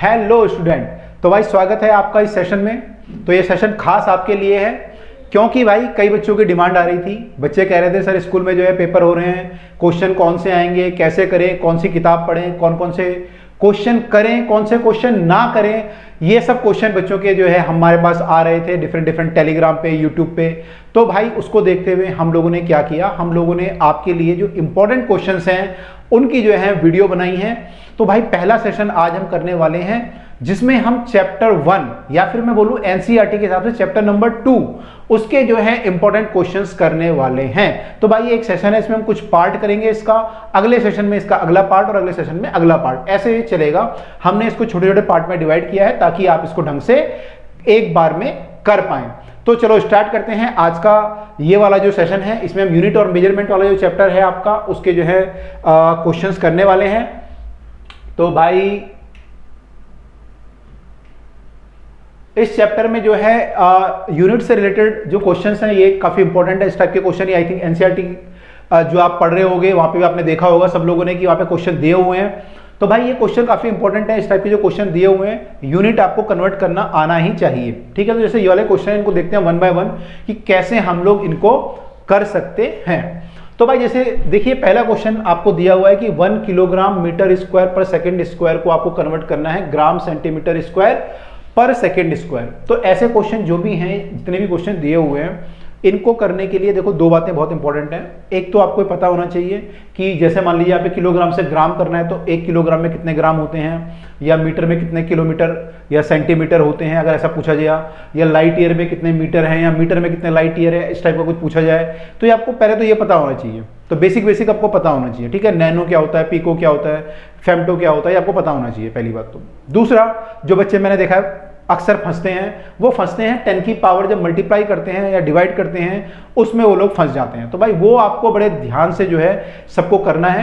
Hello student. तो भाई स्वागत है आपका इस सेशन में। तो ये सेशन खास आपके लिए है क्योंकि भाई कई बच्चों की डिमांड आ रही थी। बच्चे कह रहे थे सर स्कूल में जो है पेपर हो रहे हैं, क्वेश्चन कौन से आएंगे, कैसे करें, कौन सी किताब पढ़ें, कौन कौन से क्वेश्चन करें, कौन से क्वेश्चन ना करें। ये सब क्वेश्चन बच्चों के जो है हमारे पास आ रहे थे डिफरेंट टेलीग्राम पे, यूट्यूब पे। तो भाई उसको देखते हुए हम लोगों ने क्या किया, हम लोगों ने आपके लिए जो इंपॉर्टेंट क्वेश्चंस हैं उनकी जो है वीडियो बनाई है। तो भाई पहला सेशन आज हम करने वाले हैं जिसमें हम चैप्टर 1 या फिर मैं बोलूं एनसीईआरटी के हिसाब से चैप्टर नंबर 2 उसके जो है इंपॉर्टेंट क्वेश्चंस करने वाले हैं। तो भाई एक सेशन है, इसमें हम कुछ पार्ट करेंगे इसका, अगले सेशन में इसका अगला पार्ट और अगले सेशन में अगला पार्ट, ऐसे ही चलेगा। हमने इसको छोटे छोटे पार्ट में डिवाइड किया है ताकि आप इसको ढंग से एक बार में कर पाएं। तो चलो स्टार्ट करते हैं आज का ये वाला जो सेशन है। इसमें हम यूनिट और मेजरमेंट वाला जो चैप्टर है आपका उसके जो है क्वेश्चंस करने वाले हैं। तो भाई इस चैप्टर में जो है यूनिट से रिलेटेड जो क्वेश्चंस हैं ये काफी इंपॉर्टेंट है। इस टाइप के question he I think NCERT जो आप पढ़ रहे होंगे वहां पे भी आपने देखा होगा सब लोगों ने कि वहां पे क्वेश्चन दिए हुए हैं। तो भाई ये क्वेश्चन काफी इंपॉर्टेंट है। इस टाइप के जो क्वेश्चन दिए हुए हैं यूनिट आपको कन्वर्ट करना आना ही चाहिए, ठीक है। तो जैसे ये वाले क्वेश्चन इनको देखते हैं 1 बाय 1 कि कैसे हम लोग इनको कर सकते हैं। तो भाई जैसे देखिए पहला क्वेश्चन आपको दिया हुआ है कि 1 किलोग्राम मीटर स्क्वायर पर सेकंड स्क्वायर को आपको कन्वर्ट करना है ग्राम सेंटीमीटर स्क्वायर पर सेकंड स्क्वायर। तो ऐसे क्वेश्चन जो भी हैं, जितने भी क्वेश्चन दिए हुए हैं, इनको करने के लिए देखो दो बातें बहुत इंपॉर्टेंट हैं। एक तो आपको पता होना चाहिए कि जैसे मान लीजिए यहाँ पे किलोग्राम से ग्राम करना है तो 1 किलोग्राम में कितने ग्राम होते हैं, या मीटर में कितने किलोमीटर या सेंटीमीटर होते हैं अगर ऐसा पूछा जाए, या लाइट ईयर में कितने मीटर हैं या मीटर में कितने लाइट ईयर है, इस टाइप का कुछ पूछा जाए तो ये आपको पहले तो ये पता होना चाहिए। तो बेसिक आपको पता होना चाहिए, ठीक है। नैनो क्या होता है, पिको क्या होता है, फेम्टो क्या होता है, ये आपको पता होना चाहिए पहली बात। तो दूसरा, जो बच्चे मैंने देखा है अक्सर फंसते हैं, वो फंसते हैं 10 की पावर जब मल्टीप्लाई करते हैं या डिवाइड करते हैं उसमें वो लोग फंस जाते हैं। तो भाई वो आपको बड़े ध्यान से जो है सबको करना है।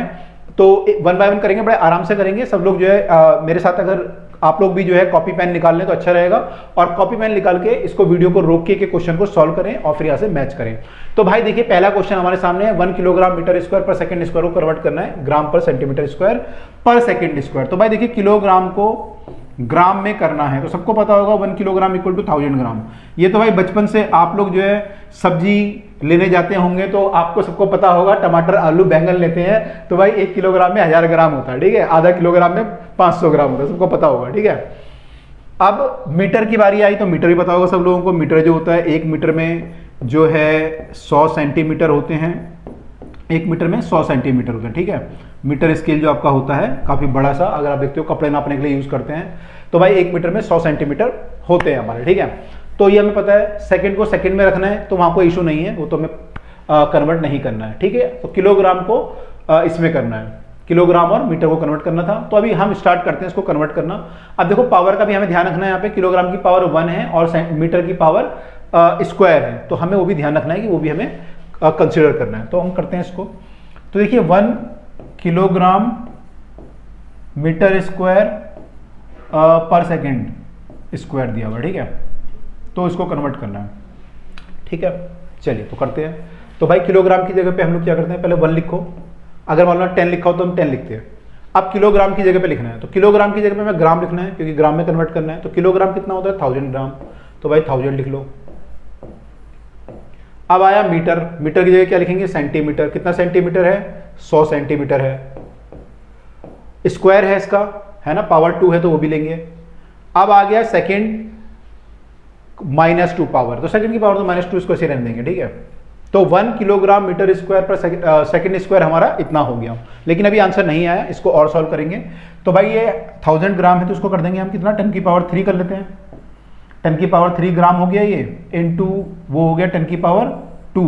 तो 1 बाय 1 करेंगे, बड़े आराम से करेंगे सब लोग जो है। मेरे साथ अगर आप लोग भी जो है कॉपी पेन निकाल लें तो अच्छा रहेगा, और कॉपी पेन निकाल के इसको वीडियो को रोक के क्वेश्चन को सॉल्व करें और फिर यहाँ से मैच करें। तो भाई देखिए पहला क्वेश्चन हमारे सामने है 1 किलोग्राम मीटर स्क्वायर पर सेकंड स्क्वायर को कन्वर्ट करना है ग्राम पर सेंटीमीटर स्क्वायर पर सेकंड स्क्वायर। तो भाई देखिए किलोग्राम को ग्राम में करना है तो सबको पता होगा 1 किलोग्राम इक्वल टू 1000 ग्राम। ये तो भाई बचपन से आप लोग जो है सब्जी लेने जाते होंगे तो आपको सबको पता होगा, टमाटर आलू बैंगन लेते हैं तो भाई 1 किलोग्राम में 1000 ग्राम होता है, ठीक है। आधा किलोग्राम में 500 ग्राम होता है, सबको पता होगा, ठीक है। अब मीटर की बारी आई तो मीटर भी पता होगा सब लोगों को। मीटर जो होता है 1 मीटर में जो है 100 सेंटीमीटर होते हैं, 1 मीटर में 100 सेंटीमीटर होते हैं, ठीक है। मीटर स्केल जो आपका होता है काफी बड़ा सा, अगर आप देखते हो कपड़े नापने के लिए यूज करते हैं तो भाई 1 मीटर में 100 सेंटीमीटर होते हैं हमारे, ठीक है। तो ये हमें पता है। सेकंड को सेकंड में रखना है तो वहां कोई इशू नहीं है, वो तो हमें कन्वर्ट नहीं करना है, ठीक है। तो किलोग्राम को इसमें करना है, किलोग्राम और मीटर को कन्वर्ट करना था। तो अभी हम स्टार्ट करते हैं इसको कन्वर्ट करना। अब देखो पावर का भी हमें ध्यान रखना है, यहाँ पे किलोग्राम की पावर 1 है और मीटर की पावर स्क्वायर है, तो हमें वो भी ध्यान रखना है कि वो भी हमें कंसिडर करना है। तो हम करते हैं इसको। तो देखिए 1 किलोग्राम मीटर स्क्वायर पर सेकंड स्क्वायर दिया हुआ, ठीक है। तो इसको कन्वर्ट करना है, ठीक है। चलिए तो करते हैं। तो भाई किलोग्राम की जगह पे हम लोग क्या करते हैं, पहले 1 लिखो। अगर मान लो 10 लिखा हो तो हम 10 लिखते हैं। अब किलोग्राम की जगह पे लिखना है तो किलोग्राम की जगह पे हमें ग्राम लिखना है क्योंकि ग्राम में कन्वर्ट करना है। तो किलोग्राम कितना होता है 1000 ग्राम, तो भाई 1000 लिख लो। अब आया मीटर, मीटर की जगह क्या लिखेंगे, सेंटीमीटर। कितना सेंटीमीटर है, 100 सेंटीमीटर है। स्क्वायर है इसका, है ना, पावर 2 है तो वो भी लेंगे। अब आ गया सेकंड -2 पावर, तो सेकंड की पावर तो -2 इसको ऐसे रहने देंगे, ठीक है। तो 1 किलोग्राम मीटर स्क्वायर पर सेकंड स्क्वायर हमारा इतना हो गया। लेकिन अभी आंसर नहीं आया, इसको और सॉल्व करेंगे। तो भाई ये 1000 ग्राम है तो इसको कर देंगे हम कितना, 10 की पावर 3 कर लेते हैं। 10 की पावर 3 ग्राम हो गया ये, इनटू वो हो गया 10 की पावर 2,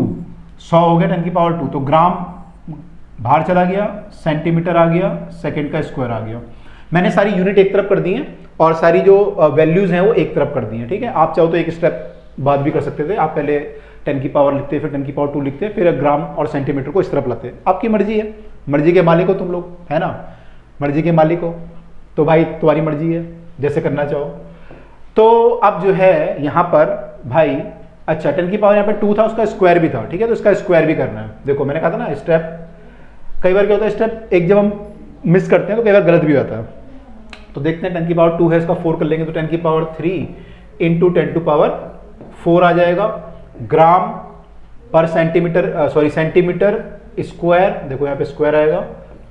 100 हो गया 10 की पावर 2। तो ग्राम बाहर चला गया, सेंटीमीटर आ गया, सेकंड का स्क्वायर आ गया। मैंने सारी यूनिट एक तरफ कर दी हैं और सारी जो वैल्यूज हैं वो एक तरफ कर दी हैं, ठीक है। आप चाहो तो एक स्टेप बाद भी कर सकते थे, आप पहले 10 की पावर लिखते, फिर 10 की पावर 2 लिखते, फिर ग्राम और सेंटीमीटर को इस तरफ लाते। आपकी मर्जी है, मर्जी के मालिक हो तुम लोग, है ना, मर्जी के मालिक हो। तो भाई तुम्हारी मर्जी है, जैसे करना चाहो। तो अब जो है यहाँ पर भाई, अच्छा 10 की पावर यहाँ पे 2 था, उसका स्क्वायर भी था, ठीक है। तो इसका स्क्वायर भी करना है। देखो मैंने कहा था ना स्टेप, कई बार क्या होता है स्टेप एक जब हम मिस करते हैं तो कई बार गलत भी होता है। तो देखते हैं 10 की पावर 2 है, इसका 4 कर लेंगे तो 10 की पावर 3 इंटू 10 टू पावर 4 आ जाएगा ग्राम पर सेंटीमीटर, सॉरी सेंटीमीटर स्क्वायर, देखो यहाँ पे स्क्वायर आएगा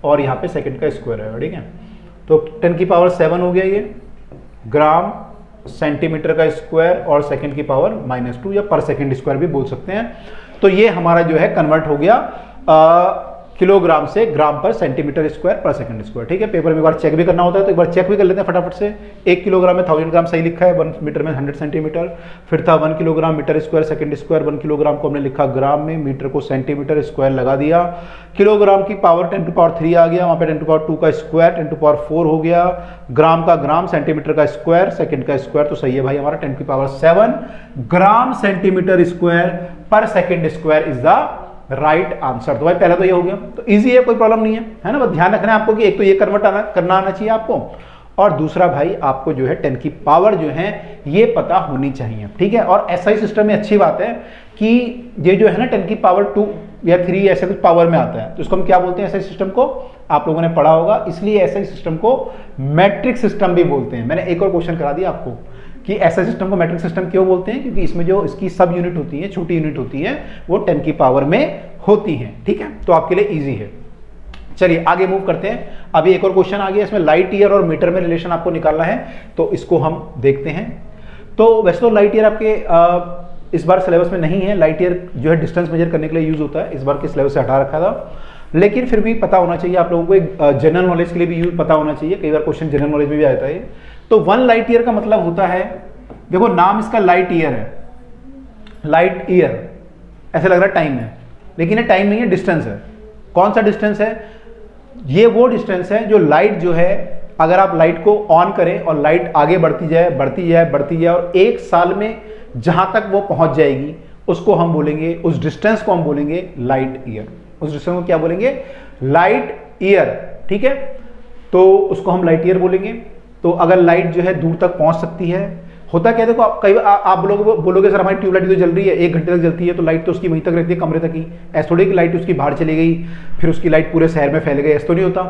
और यहाँ पे सेकंड का स्क्वायर आएगा, ठीक है। तो 10 की पावर 7 हो गया ये ग्राम सेंटीमीटर का स्क्वायर और सेकंड की पावर -2 या पर सेकंड स्क्वायर भी बोल सकते हैं। तो ये हमारा जो है कन्वर्ट हो गया किलोग्राम से ग्राम पर सेंटीमीटर स्क्वायर पर सेकंड स्क्वायर, ठीक है। पेपर में एक बार चेक भी करना होता है तो एक बार चेक भी कर लेते हैं फटाफट से। 1 किलोग्राम में 1000 ग्राम सही लिखा है, 1 मीटर में 100 सेंटीमीटर, फिर था 1 kilogram metre square second square, 1 kilogram को हमने लिखा ग्राम में, मीटर को सेंटीमीटर स्क्वायर लगा दिया, किलोग्राम की पावर 10 टू पावर 3 आ गया, वहाँ पे 10 टू पावर 2 का स्क्वायर 10 टू पावर 4 हो गया, ग्राम का ग्राम सेंटीमीटर का स्क्वायर सेकंड का स्क्वायर, तो सही है भाई हमारा 10 की पावर 7 ग्राम सेंटीमीटर स्क्वायर पर second square is the right answer. तो भाई पहला तो ये हो गया, तो इजी है, कोई प्रॉब्लम नहीं है ना। बस ध्यान रखना है आपको कि एक तो ये कन्वर्ट करना आना चाहिए आपको, और दूसरा भाई आपको जो है 10 की पावर जो है ये पता होनी चाहिए, ठीक है। और एसआई सिस्टम में अच्छी बात है कि ये जो है ना 10 की पावर 2 या 3 ऐसे कुछ पावर में आता है, तो इसको हम क्या बोलते हैं एसआई सिस्टम को, आप लोगों ने पढ़ा होगा, इसलिए एसआई सिस्टम को मैट्रिक सिस्टम भी बोलते हैं। मैंने एक और क्वेश्चन करा दिया आपको कि ऐसा सिस्टम को मैट्रिक सिस्टम क्यों बोलते हैं, क्योंकि इसमें जो इसकी सब यूनिट होती है, छोटी यूनिट होती है, वो 10 की पावर में होती है, ठीक है। तो आपके लिए इजी है। चलिए आगे मूव करते हैं। अभी एक और क्वेश्चन आ गया, इसमें लाइट ईयर और मीटर में रिलेशन आपको निकालना है, तो इसको हम देखते हैं। तो वैसे तो लाइट ईयर आपके इस बार सिलेबस में नहीं है, लाइट ईयर जो है डिस्टेंस मेजर करने के लिए यूज होता है, इस बार के सिलेबस से हटा रखा था, लेकिन फिर भी पता होना चाहिए आप लोगों को, एक जनरल नॉलेज के लिए भी यूज पता होना चाहिए, कई बार क्वेश्चन जनरल नॉलेज में भी आता है। तो 1 लाइट ईयर का मतलब होता है, देखो नाम इसका लाइट ईयर है, लाइट ईयर ऐसे लग रहा है टाइम है, लेकिन ये टाइम नहीं है, डिस्टेंस है। कौन सा डिस्टेंस है, ये वो डिस्टेंस है जो लाइट जो है, अगर आप लाइट को ऑन करें और लाइट आगे बढ़ती जाए बढ़ती जाए बढ़ती जाए और 1 साल में जहां तक वो पहुंच जाएगी उसको हम बोलेंगे, उस डिस्टेंस को हम बोलेंगे लाइट ईयर। उस डिस्टेंस को क्या बोलेंगे, लाइट ईयर, ठीक है। तो उसको हम लाइट ईयर बोलेंगे। तो अगर लाइट जो है दूर तक पहुंच सकती है, होता क्या, देखो आप कई आप बोलोगे सर हमारी ट्यूबलाइट तो जल रही है, 1 घंटे तक जलती है, तो लाइट तो उसकी वहीं तक रहती है, कमरे तक ही। ऐसा थोड़ी कि लाइट उसकी बाहर चली गई फिर उसकी लाइट पूरे शहर में फैल गई, ऐसा तो नहीं होता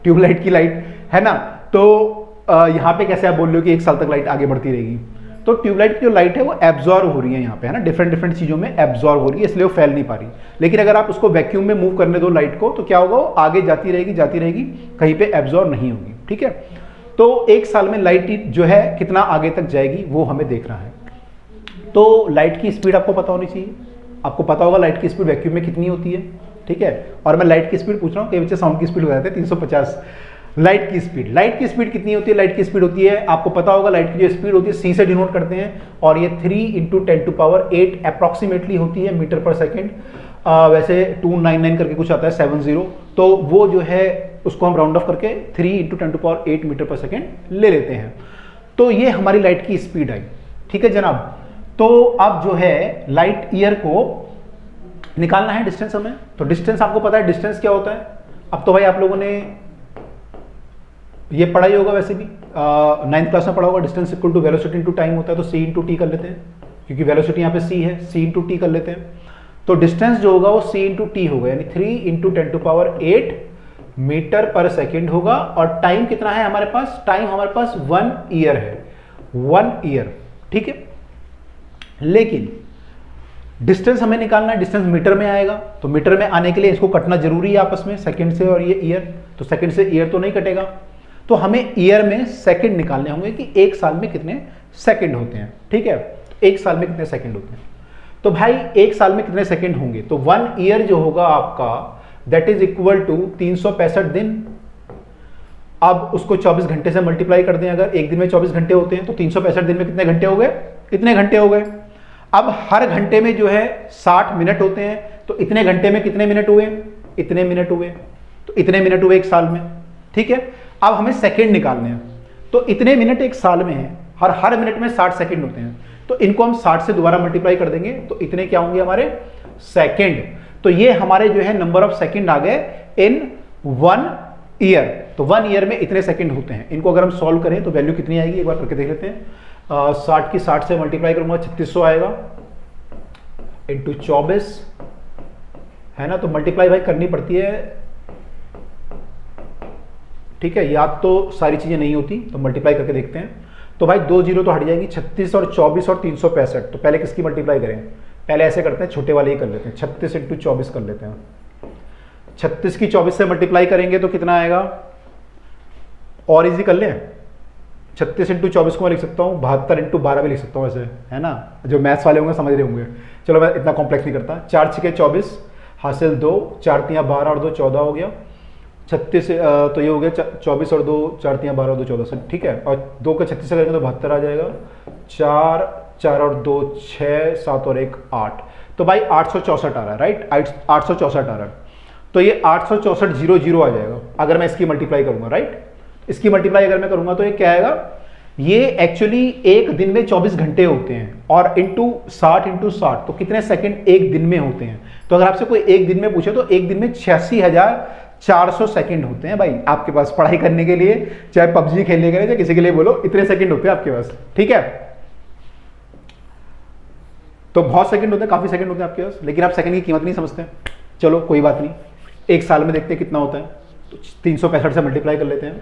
ट्यूबलाइट की लाइट, है ना। तो यहाँ पे कैसे आप बोल रहे हो कि 1 साल तक लाइट आगे बढ़ती रहेगी, तो ट्यूबलाइट की जो लाइट है वो एब्जॉर्व हो रही है यहाँ पे, है ना, डिफरेंट चीजों में एब्जॉर्व हो रही है, इसलिए वो फैल नहीं पा रही। लेकिन अगर आप उसको वैक्यूम में मूव करने दो लाइट को, तो क्या होगा, वो आगे जाती रहेगी, कहीं पे एब्जॉर्व नहीं होगी, ठीक है। तो 1 साल में लाइट जो है कितना आगे तक जाएगी वो हमें देखना है। तो लाइट की स्पीड आपको पता होनी चाहिए, आपको पता होगा लाइट की स्पीड वैक्यूम में कितनी होती है, ठीक है। और मैं लाइट की स्पीड पूछ रहा हूँ, कई बच्चे साउंड की स्पीड बताते हैं 350। लाइट की स्पीड कितनी होती है, लाइट की स्पीड होती है, आपको पता होगा लाइट की जो स्पीड होती है सी से डिनोट करते हैं, और ये 3 इंटू 10 टू पावर 8 अप्रॉक्सीमेटली होती है मीटर पर सेकेंड। वैसे 299 करके कुछ आता है 70, तो वो जो है उसको हम राउंड ऑफ करके 3 इंटू 10 टू पावर 8 मीटर पर सेकेंड ले लेते हैं। तो ये हमारी लाइट की स्पीड आई, ठीक है जनाब। तो अब जो है लाइट ईयर को निकालना है डिस्टेंस हमें, तो डिस्टेंस आपको पता है डिस्टेंस क्या होता है। अब तो भाई आप लोगों ने ये पढ़ा ही होगा, वैसे भी 9th क्लास में पढ़ा होगा, distance equal to velocity into time होता है, तो c इंटू टी कर लेते हैं, क्योंकि वेलोसिटी यहाँ पे c है, c इंटू टी कर लेते हैं। तो डिस्टेंस जो होगा वो c इंटू टी होगा, यानी 3 इंटू 10 टू पावर 8 मीटर पर सेकेंड होगा। और टाइम कितना है हमारे पास, टाइम हमारे पास 1 ईयर है, 1 ईयर, ठीक है। लेकिन डिस्टेंस हमें निकालना है, डिस्टेंस मीटर में आएगा, तो मीटर में आने के लिए इसको कटना जरूरी है आपस में, सेकंड से और ये ईयर, तो सेकंड से ईयर तो नहीं कटेगा, तो हमें ईयर में सेकंड निकालने होंगे कि 1 साल में कितने सेकंड होते हैं, ठीक है। 1 साल में कितने सेकंड होते हैं, तो भाई 1 साल में कितने सेकंड होंगे, तो 1 ईयर जो होगा आपका दैट इज इक्वल टू 365 दिन। अब उसको 24 घंटे से मल्टीप्लाई कर दें, अगर एक दिन में 24 घंटे होते हैं तो 365 दिन में कितने घंटे हो गए, इतने घंटे हो गए। अब हर घंटे में जो है 60 मिनट होते हैं, तो इतने घंटे में कितने मिनट हुए, इतने मिनट हुए, तो इतने मिनट हुए 1 साल में, ठीक है। अब हमें सेकंड निकालने हैं, तो इतने मिनट 1 साल में है, हर मिनट में 60 सेकंड होते हैं, तो इनको हम 60 से दोबारा मल्टीप्लाई कर देंगे, तो इतने क्या होंगे हमारे सेकंड। तो ये हमारे जो है नंबर ऑफ सेकंड आ गए इन 1 ईयर। तो 1 ईयर में इतने सेकंड होते हैं, इनको अगर हम सॉल्व करें तो वैल्यू कितनी आएगी, एक बार करके देख लेते हैं। 60 की 60 से मल्टीप्लाई करूंगा 3600 आएगा, इंटू 24, है ना, तो मल्टीप्लाई भाई करनी पड़ती है, ठीक है, याद तो सारी चीज़ें नहीं होती, तो मल्टीप्लाई करके देखते हैं। तो भाई 2 जीरो तो हट जाएगी, 36 और 24 और 365। तो पहले किसकी मल्टीप्लाई करें? पहले ऐसे करते हैं, छोटे वाले ही कर लेते हैं, 36 इंटू 24 कर लेते हैं। 36 की 24 से मल्टीप्लाई करेंगे तो कितना आएगा? और इजी कर लें, 36 इंटू 24 को मैं लिख सकता हूँ 72 इंटू 12 भी लिख सकता हूँ, ऐसे है ना, जो मैथ्स वाले होंगे समझ रहे होंगे। चलो मैं इतना कॉम्प्लेक्स नहीं करता। 4 छके 24 हासिल 2, 4 तियाँ 12 और 2 14 हो गया। 36 तो ये हो गया 24 और 2 4 तियाँ 12 और 2 14 से, ठीक है। और 2 का 36 से करेंगे तो 72 आ जाएगा। 4 4 और 2 6, 7 और 1 8। तो भाई 864 आ रहा है, राइट, 864 आ रहा है। तो ये 864 0 0 आ जाएगा अगर मैं इसकी मल्टीप्लाई करूंगा, राइट। इसकी मल्टीप्लाई अगर मैं करूंगा तो ये क्या आएगा? ये एक्चुअली एक दिन में 24 घंटे होते हैं, और इंटू 60 तो कितने सेकंड एक दिन में होते हैं? तो अगर आपसे कोई एक दिन में पूछे तो एक दिन में 86,400 सेकंड होते हैं भाई आपके पास, पढ़ाई करने के लिए, चाहे पबजी खेलने के लिए, चाहे किसी के लिए बोलो, इतने सेकंड होते हैं आपके पास, ठीक है। तो बहुत सेकंड होते हैं, काफी सेकंड होते हैं आपके पास, लेकिन आप सेकंड की कीमत नहीं समझते। चलो कोई बात नहीं, एक साल में देखते हैं कितना होता है। तो 365 से मल्टीप्लाई कर लेते हैं,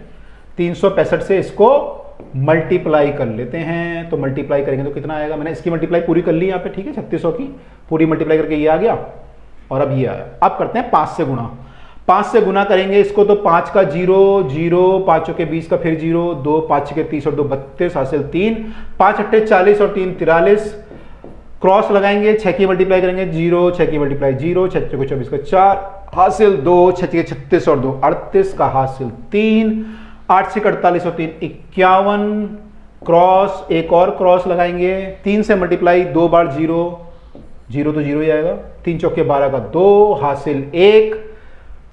365 से इसको मल्टीप्लाई कर लेते हैं। तो मल्टीप्लाई करेंगे तो कितना आएगा? मैंने इसकी मल्टीप्लाई पूरी कर ली यहाँ पे, ठीक है, 3600 की पूरी मल्टीप्लाई करके ये आ गया, और अब ये आया। अब करते हैं 5 से गुणा। 5 से गुणा करेंगे इसको तो 5 का 0 0, 5 के 20 का फिर 0, 2 5 के 30 और 2 32 हासिल 3, 5 अट्ठे 40 और 3 43। क्रॉस लगाएंगे, 6 की मल्टीप्लाई करेंगे 0, 6 की मल्टीप्लाई 0, 6 को 24 का 4 हासिल 2, 6 के 36 और 2 38 का हासिल 3, 8 से 48 और 3 51। क्रॉस, एक और क्रॉस लगाएंगे, 3 से मल्टीप्लाई 2 बार 0 0 तो 0 ही आएगा, 3 चौके 12 का 2 हासिल 1,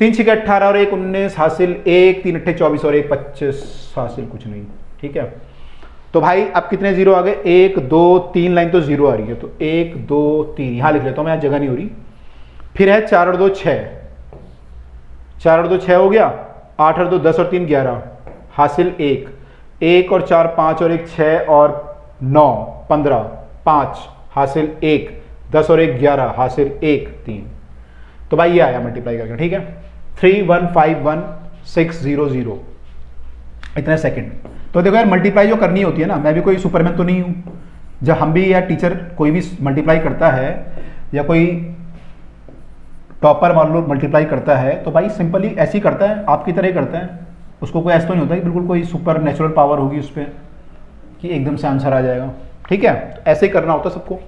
3 छके 18 और 1 19 हासिल 1, 3 अट्ठे 24 और 1 25 हासिल कुछ नहीं, ठीक है। तो भाई अब कितने जीरो आ गए? 1 2 3 लाइन तो जीरो आ रही है, तो 1 2 3 यहां लिख लेता हूं मैं, यहां जगह नहीं हो रही। फिर है 4 और 2 6, 4 और 2 6 हो गया, 8 और 2 10 और 3 11 हासिल 1, 1 और 4 5 और 1 6 और 9 15 5 हासिल 1, 10 और 1 11 हासिल 1 3। तो भाई ये आया मल्टीप्लाई करके, ठीक है, 3151600 इतने सेकंड। तो देखो यार, मल्टीप्लाई जो करनी होती है ना, मैं भी कोई सुपरमैन तो नहीं हूं। जब हम भी या टीचर कोई भी मल्टीप्लाई करता है, या कोई टॉपर मान लो मल्टीप्लाई करता है, तो भाई सिंपली ऐसे ही करता है, आपकी तरह ही करता है। उसको कोई ऐसा तो नहीं होता कि बिल्कुल कोई सुपर नेचुरल पावर होगी उस पर कि एकदम से आंसर आ जाएगा, ठीक है। तो ऐसे ही करना होता है सबको।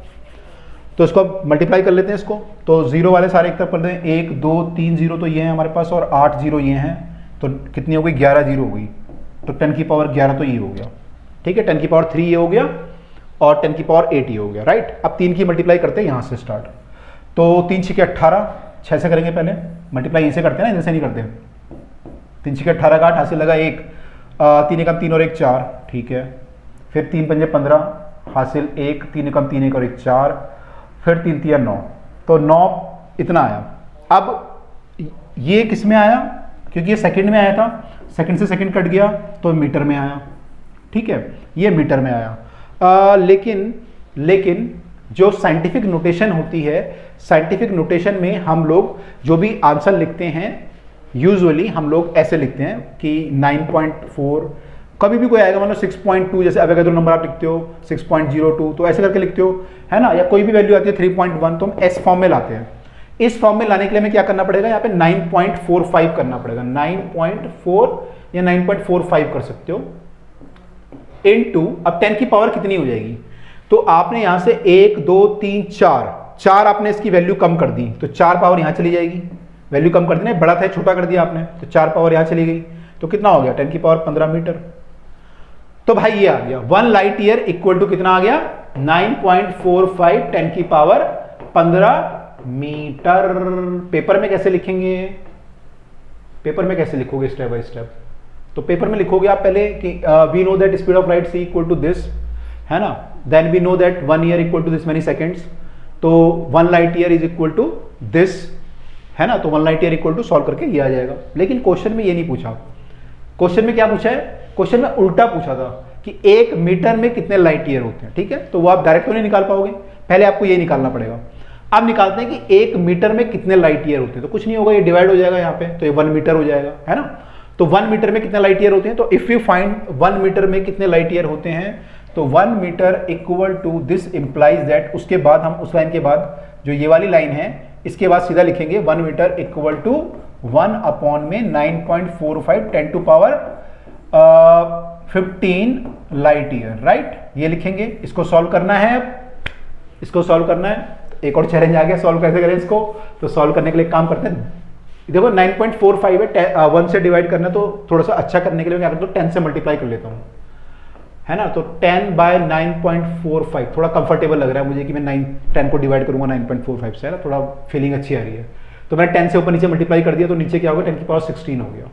तो इसको अब मल्टीप्लाई कर लेते हैं इसको। तो जीरो वाले सारे एक तरफ कर दें, 1 2 3 जीरो तो ये हैं हमारे पास, और 8 जीरो ये हैं, तो कितनी हो गई? 11 जीरो हो गई। तो 10 की पावर 11 तो ये हो गया, ठीक है, 10 की पावर 3 ये हो गया, और 10 की पावर 8 ये हो गया, राइट। अब 3 की मल्टीप्लाई करते हैं यहाँ से स्टार्ट। तो 3 छके 18, 6 से करेंगे पहले मल्टीप्लाई, इनसे करते हैं ना, इनसे नहीं करते। 3 छके 18 का 8 हासिल लगा 1, 3 एकम 3 और 1 4, ठीक है। फिर 3 पंजे 15 हासिल 1, 3 एकम 3 1 और 1 4, फिर 3 तिया 9, तो 9 इतना आया। अब ये किस में आया? क्योंकि ये सेकंड में आया था, सेकंड से सेकंड कट गया तो मीटर में आया, ठीक है, ये मीटर में आया। लेकिन जो साइंटिफिक नोटेशन होती है, साइंटिफिक नोटेशन में हम लोग जो भी आंसर लिखते हैं, यूजुअली हम लोग ऐसे लिखते हैं कि 9.4, कभी भी कोई आएगा मतलब 6.2, जैसे अवोगाड्रो नंबर आप लिखते हो 6.02, तो ऐसे करके लिखते हो, है ना, या कोई भी वैल्यू आती है 3.1, तो हम एस फॉर्म में लाते हैं। इस फॉर्म में लाने के लिए हमें क्या करना पड़ेगा? यहाँ पे 9.45 करना पड़ेगा, 9.4 या 9.45 कर सकते हो, इनटू अब 10 की पावर कितनी हो जाएगी? तो आपने यहां से 1 2 3 4 आपने इसकी वैल्यू कम कर दी, तो 4 पावर यहां चली जाएगी, वैल्यू कम कर दी ना, बड़ा था छोटा कर दिया आपने, तो 4 पावर यहां चली गई, तो कितना हो गया? 10 की पावर 15 मीटर। तो भाई ये आ गया 1 लाइट ईयर इक्वल टू कितना आ गया? 9.45 10 की पावर 15 मीटर। पेपर में कैसे लिखेंगे? पेपर में कैसे लिखोगे स्टेप बाय स्टेप? तो पेपर में लिखोगे आप पहले कि we know that speed of light c equal to this, है ना, then we know that 1 year equal to this many seconds, तो 1 light year is equal to this, है ना, तो 1 light year equal to solve करके ये आ जाएगा। लेकिन क्वेश्चन में ये नहीं पूछा। क्वेश्चन में क्या पूछा है? क्वेश्चन में उल्टा पूछा था कि 1 मीटर में कितने लाइट ईयर होते हैं, ठीक है, तो वो आप डायरेक्ट तो नहीं निकाल पाओगे, पहले आपको ये निकालना पड़ेगा। अब निकालते हैं कि 1 मीटर में कितने लाइट ईयर होते हैं, तो कुछ नहीं होगा, ये डिवाइड हो जाएगा यहाँ पे, तो ये 1 मीटर हो जाएगा, है ना। तो 1 मीटर में कितने लाइट ईयर होते हैं, तो इफ यू फाइंड 1 मीटर में कितने लाइट ईयर होते हैं, तो 1 metre equal to this implies that, उसके बाद हम उस लाइन के बाद जो ये वाली लाइन है इसके बाद सीधा लिखेंगे 1 मीटर इक्वल टू 1 अपॉन में 9.45 10 to power 15 light year, right. ये लिखेंगे, इसको सॉल्व करना है। अब इसको सॉल्व करना है, एक और चैलेंज आ गया, सॉल्व कैसे करें इसको। तो सॉल्व करने के लिए काम करते हैं, देखो 9.45 है, 1 से डिवाइड करना, तो थोड़ा सा अच्छा करने के लिए मैं क्या करता हूँ 10 से मल्टीप्लाई कर लेता हूँ, है ना। तो 10 बाय 9.45 थोड़ा कंफर्टेबल लग रहा है मुझे कि मैं 10 को डिवाइड करूंगा 9.45 से, है ना, थोड़ा फीलिंग अच्छी आ रही है। तो मैंने 10 से ऊपर नीचे मल्टीप्लाई कर दिया, तो नीचे क्या होगा 10 की पावर 16 हो गया।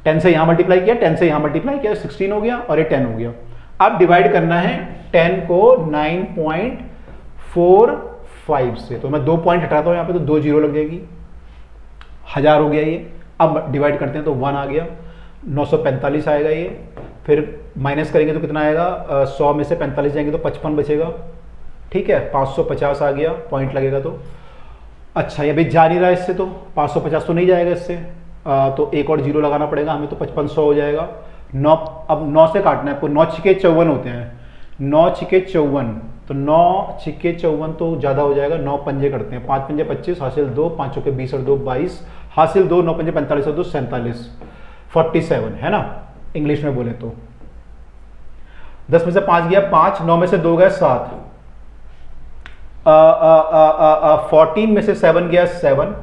10 से यहाँ मल्टीप्लाई किया, 10 से यहाँ मल्टीप्लाई किया, 16 हो गया और ये 10 हो गया। अब डिवाइड करना है 10 को 9.45 से, तो मैं 2 पॉइंट हटाता हूँ यहाँ पे, तो 2 जीरो लग जाएगी, 1000 हो गया ये। अब डिवाइड करते हैं तो 1 आ गया, 945 आएगा ये, फिर माइनस करेंगे तो कितना आएगा, 100 में से 45 जाएंगे तो 55 बचेगा, ठीक है। 550 आ गया, पॉइंट लगेगा तो अच्छा, ये भी जा नहीं रहा इससे, तो 550 तो नहीं जाएगा इससे, तो एक और जीरो लगाना पड़ेगा हमें, तो 5500 हो जाएगा। 9, अब 9 से काटना है आपको, 9 छिके 54 होते हैं, 9 छिके 54, तो 9 छिके 54 तो ज़्यादा हो जाएगा, 9 पंजे करते हैं, 5 पंजे 25, हासिल 2, 5 चौके 20 और 2 22, हासिल 2, 9 पंजे 45 और 2 47, 47, है ना, इंग्लिश में बोले तो। 10 में से 5 गया 5, 9 में से 2 गया 7, 14 में से 7 गया 7,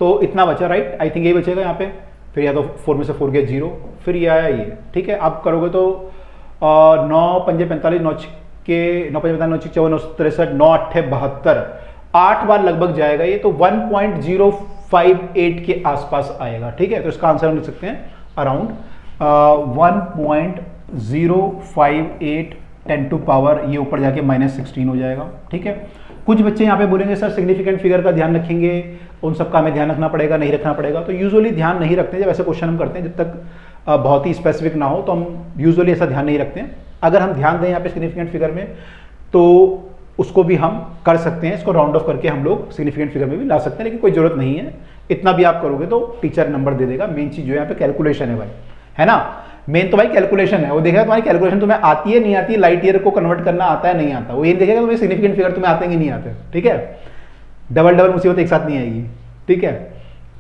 तो इतना बचा, राइट। आई थिंक यही बचेगा यहाँ पे, फिर या तो 4 में से 4 गया 0, फिर ये आया ये, ठीक है। आप करोगे तो 9 पंजे 45, 9 छिके 9 पंजे 45, 9 छिके 54, 9 63, 9 अट्ठे 72, 8 बार लगभग जाएगा ये, तो 1.058 के आसपास आएगा, ठीक है। तो इसका आंसर हम लिख सकते हैं अराउंड 1.058 10 टू पावर, ये ऊपर जाके -16 हो जाएगा, ठीक है। कुछ बच्चे यहाँ पे बोलेंगे सर सिग्निफिकेंट फिगर का ध्यान रखेंगे, उन सब का हमें ध्यान रखना पड़ेगा, नहीं रखना पड़ेगा। तो यूजुअली ध्यान नहीं रखते हैं, जब ऐसे क्वेश्चन हम करते हैं, जब तक बहुत ही स्पेसिफिक ना हो तो हम यूजुअली ऐसा ध्यान नहीं रखते हैं। अगर हम ध्यान दें यहाँ पे सिग्निफिकेंट फिगर में, तो उसको भी हम कर सकते हैं, इसको राउंड ऑफ करके हम लोग सिग्निफिकेंट फिगर में भी ला सकते हैं, लेकिन कोई जरूरत नहीं है। इतना भी आप करोगे तो टीचर नंबर दे देगा। मेन चीज जो है यहाँ पे कैलकुलेशन है भाई, है ना, मेन तो भाई कैलकुलेशन है। वो देखेगा तुम्हारी कैलकुलेशन तुम्हें आती है नहीं आती है, लाइट ईयर को कन्वर्ट करना आता है नहीं आता, वो ये देखेगा तुम्हें सिग्निफिकेंट फिगर तुम्हें आते हैं कि नहीं आते, ठीक है। डबल मुसीबत एक साथ नहीं आएगी, ठीक है।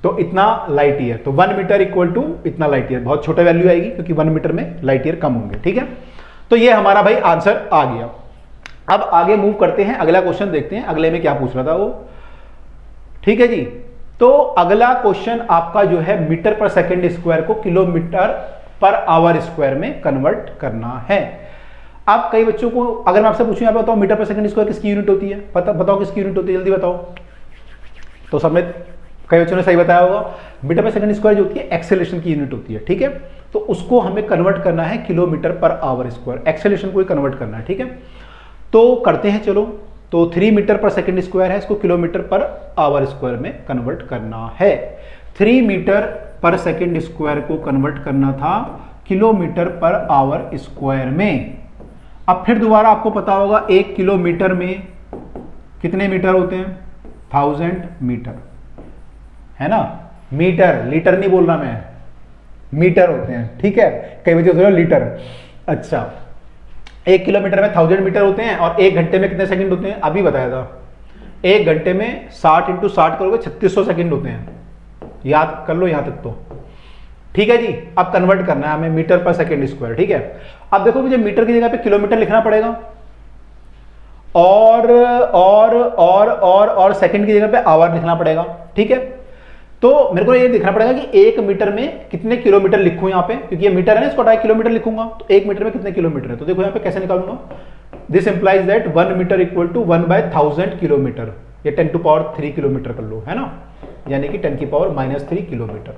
तो इतना लाइट ईयर, तो 1 मीटर इक्वल टू इतना लाइट ईयर, बहुत छोटा वैल्यू आएगी क्योंकि 1 मीटर में लाइट ईयर कम होंगे, ठीक है। तो ये हमारा भाई आंसर आ गया। अब आगे मूव करते हैं, अगला क्वेश्चन देखते हैं, अगले में क्या पूछ रहा था वो, ठीक है जी। तो अगला क्वेश्चन आपका जो है मीटर पर सेकेंड स्क्वायर को किलोमीटर पर आवर स्क्वायर में कन्वर्ट करना है। अब कई बच्चों को अगर मैं आपसे पूछूं यहाँ पे बताओ मीटर पर सेकंड स्क्वायर किसकी यूनिट होती है, बताओ किसकी यूनिट होती है, जल्दी बताओ। तो सबने कई बच्चों ने सही बताया होगा, मीटर पर सेकंड स्क्वायर जो होती है एक्सेलरेशन की यूनिट होती है, ठीक है। तो उसको हमें कन्वर्ट करना है kilometre per hour square, acceleration को ही कन्वर्ट करना है, ठीक है। तो करते हैं चलो। तो 3 मीटर पर सेकंड स्क्वायर है, इसको किलोमीटर पर आवर स्क्वायर में कन्वर्ट करना है। 3 मीटर पर सेकंड स्क्वायर को कन्वर्ट करना था किलोमीटर पर आवर स्क्वायर में। अब फिर दोबारा आपको पता होगा 1 किलोमीटर में कितने मीटर होते हैं, 1000 मीटर, है ना। मीटर, लीटर नहीं बोल रहा मैं, मीटर होते हैं, ठीक है। कई बच्चे सोच रहे लीटर, अच्छा 1 किलोमीटर में 1000 मीटर होते हैं, और 1 घंटे में कितने सेकंड होते हैं, अभी बताया था। 1 घंटे में 60 × 60 करोगे 3600 सेकंड होते हैं, याद कर लो यहां तक तो, ठीक है जी। अब कन्वर्ट करना है हमें मीटर पर सेकंड स्क्वायर, ठीक है। अब देखो मुझे मीटर की जगह पे किलोमीटर लिखना पड़ेगा, और सेकंड की जगह पे आवर लिखना पड़ेगा, ठीक है। तो मेरे को ये देखना पड़ेगा कि 1 मीटर में कितने किलोमीटर लिखूं यहाँ पे, क्योंकि ये मीटर है ना, इसको हटा किलोमीटर लिखूंगा, तो 1 मीटर में कितने किलोमीटर है। तो देखो यहाँ पे कैसे निकालूंगा, this implies that 1 metre equal to 1/1000 kilometre, ये 10 टू पावर 3 किलोमीटर कर लो, है ना, यानी कि 10 की पावर -3 किलोमीटर।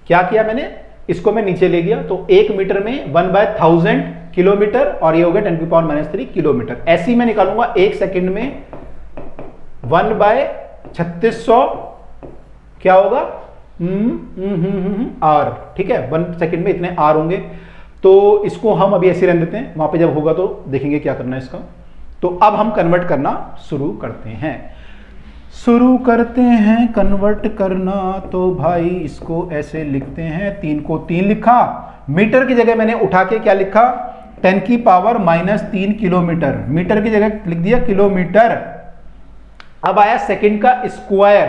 क्या किया मैंने, इसको मैं नीचे ले गया, तो 1 मीटर में 1/1000 किलोमीटर, और ये हो गया 10 की पावर -3 किलोमीटर। ऐसे ही मैं निकालूंगा 1 सेकंड में 1/3600 क्या होगा, आर, ठीक है। 1 सेकंड में इतने आर होंगे। तो इसको हम अभी ऐसे रहने देते हैं, वहां पे जब होगा तो देखेंगे क्या करना है इसका। तो अब हम कन्वर्ट करना शुरू करते हैं। शुरू करते हैं कन्वर्ट करना, तो भाई इसको ऐसे लिखते हैं, 3 को 3 लिखा, मीटर की जगह मैंने उठा के क्या लिखा, 10 की पावर -3 किलोमीटर, मीटर की जगह लिख दिया किलोमीटर। अब आया सेकंड का स्क्वायर,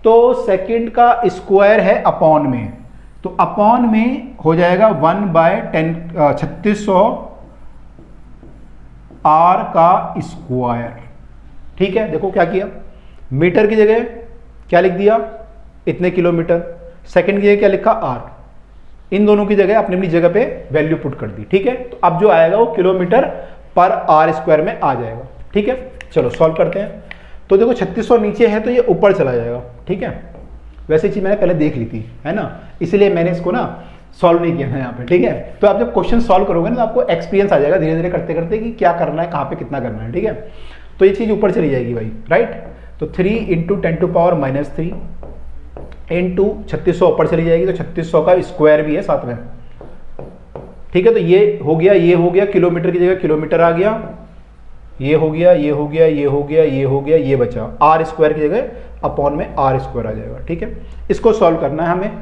तो सेकंड का स्क्वायर है अपॉन में, तो अपॉन में हो जाएगा 1/10 3600 आर का स्क्वायर। ठीक है, देखो क्या किया, मीटर की जगह क्या लिख दिया, इतने किलोमीटर, सेकंड की जगह क्या लिखा, आर, इन दोनों की जगह अपनी अपनी जगह पे वैल्यू पुट कर दी। ठीक है, तो अब जो आएगा वो किलोमीटर पर आर स्क्वायर में आ जाएगा। ठीक है, चलो सॉल्व करते हैं। तो देखो 3600 नीचे है तो ये ऊपर चला जाएगा। ठीक है, वैसे चीज मैंने पहले देख ली थी, है ना, इसलिए मैंने इसको ना सॉल्व नहीं किया है यहाँ पे। ठीक है, तो आप जब क्वेश्चन सॉल्व करोगे ना तो आपको एक्सपीरियंस आ जाएगा धीरे धीरे करते करते कि क्या करना है, कहाँ पे कितना करना है। ठीक है, तो ये चीज ऊपर चली जाएगी भाई, राइट। तो 3 × 10⁻³ इंटू 3600 ऊपर चली जाएगी, तो 3600 का स्क्वायर भी है साथ में। ठीक है, तो ये हो गया, ये हो गया, किलोमीटर की जगह किलोमीटर आ गया, ये हो गया, ये हो गया, ये हो गया, ये हो गया, ये बचा, आर स्क्वायर की जगह अपॉन में आर स्क्वायर आ जाएगा। ठीक है, इसको सॉल्व करना है हमें,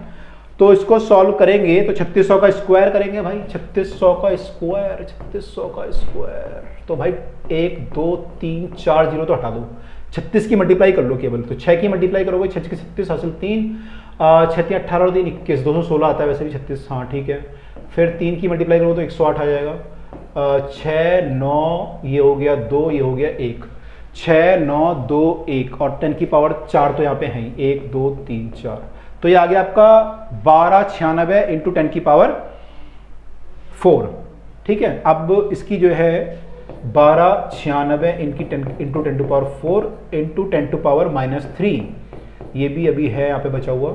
तो इसको सॉल्व करेंगे तो 3600 का स्क्वायर करेंगे भाई, 3600 का स्क्वायर, 3600 का स्क्वायर, तो भाई 1 2 3 4 0 तो हटा दो, 36 की मल्टीप्लाई कर लो केवल, तो 6 की मल्टीप्लाई करोगे, 6 के 36 हासिल 3, 6 3 18 और 3 21, 216 आता है वैसे भी 36, हाँ ठीक है। फिर 3 की मल्टीप्लाई करोगे तो 108 आ जाएगा, 6 9 ये हो गया 2, ये हो गया 1, 6 9 2 1 और 10 की पावर 4 तो यहाँ पे है ही, 1 2 3 4, तो ये आ गया आपका 1296 इंटू 10 की पावर 4। ठीक है, अब इसकी जो है 1296 into 10 to power 4 into 10 to power -3, ये भी अभी है यहाँ पे बचा हुआ,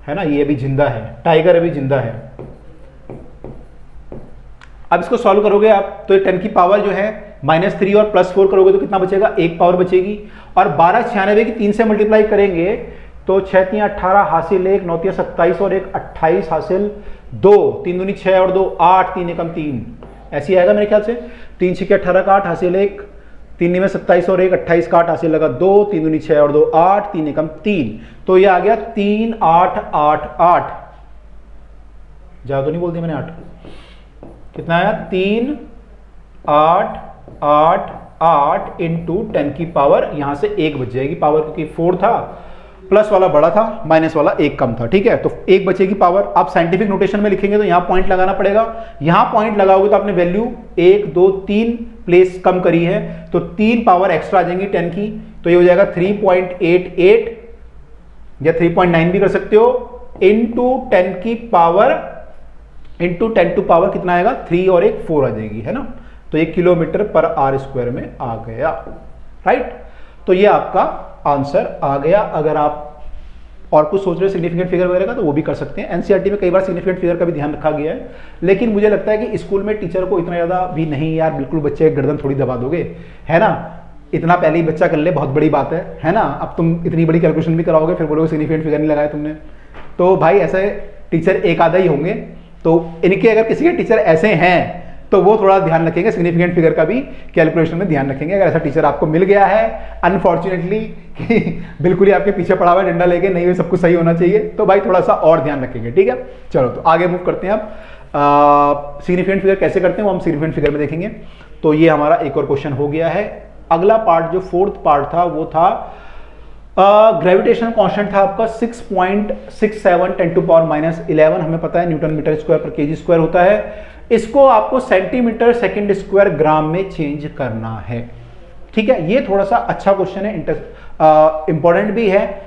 है ना, ये अभी जिंदा है, टाइगर अभी जिंदा है। अब इसको सॉल्व करोगे आप तो 10 की पावर जो है -3 और +4 करोगे तो कितना बचेगा, 1 पावर बचेगी, और 1296 की 3 से मल्टीप्लाई करेंगे तो 6 3 18 हासिल 1, 9 3 27 और 1 28 हासिल 2, 3 दूनी 6 और 2 8, 3 एकम 3, ऐसी आएगा मेरे ख्याल से, 3 6 18 का 8 हासिल 1, 3 में 27 और 1 28 का 8 हासिल लगा 2, 3 दूनी 6 और 2 8, 3 एकम 3, तो ये आ गया 3 8 8 8, ज्यादा तो नहीं बोल दिया मैंने, 8 कितना आया, 3 8 8 8 इंटू 10 की पावर, यहां से 1 बच जाएगी पावर, क्योंकि 4 था, प्लस वाला बड़ा था, माइनस वाला 1 कम था। ठीक है, तो 1 बचेगी पावर। आप साइंटिफिक नोटेशन में लिखेंगे तो यहां पॉइंट लगाना पड़ेगा, यहां पॉइंट लगाओगे तो आपने वैल्यू 1 2 3 प्लेस कम करी है, तो 3 पावर एक्स्ट्रा आ जाएंगी 10 की, तो ये हो जाएगा 3.88 या 3.9 भी कर सकते हो, इंटू 10 की पावर इंटू 10 टू पावर कितना आएगा, 3 और 1 4 आ जाएगी, है ना, तो ये किलोमीटर पर आर स्क्वायर में आ गया, राइट। तो ये आपका आंसर आ गया। अगर आप और कुछ सोच रहे हो सिग्निफिकेंट फिगर वगैरह का तो वो भी कर सकते हैं, एनसीईआरटी में कई बार सिग्निफिकेंट फिगर का भी ध्यान रखा गया है, लेकिन मुझे लगता है कि स्कूल में टीचर को इतना ज़्यादा भी नहीं, यार बिल्कुल बच्चे गर्दन थोड़ी दबा दोगे, है ना, इतना पहले ही बच्चा कर ले, बहुत बड़ी बात है ना। अब तुम इतनी बड़ी कैलकुलेशन भी कराओगे फिर बोलोगे सिग्निफिकेंट फिगर नहीं लगाया तुमने, तो भाई ऐसे टीचर एक आधा ही होंगे, तो इनके अगर किसी के टीचर ऐसे हैं तो वो थोड़ा ध्यान रखेंगे, सिग्निफिकेंट फिगर का भी कैलकुलेशन में ध्यान रखेंगे। अगर ऐसा टीचर आपको मिल गया है अनफॉर्चुनेटली कि बिल्कुल ही आपके पीछे पड़ा हुआ है डंडा लेके, नहीं सब कुछ सही होना चाहिए, तो भाई थोड़ा सा और ध्यान रखेंगे। ठीक है, चलो तो आगे मूव करते हैं। अब सिग्निफिकेंट फिगर कैसे करते हैं वो हम सिग्निफिकेंट फिगर में देखेंगे। तो ये हमारा एक और क्वेश्चन हो गया है। अगला पार्ट जो 4th पार्ट था वो था ग्रेविटेशनल कांस्टेंट था आपका 6.67 10 टू पावर -11, हमें पता है न्यूटन मीटर स्क्वायर पर केजी स्क्वायर होता है। इसको आपको सेंटीमीटर सेकंड स्क्वायर ग्राम में चेंज करना है। ठीक है, ये थोड़ा सा अच्छा क्वेश्चन है, इंपॉर्टेंट भी है।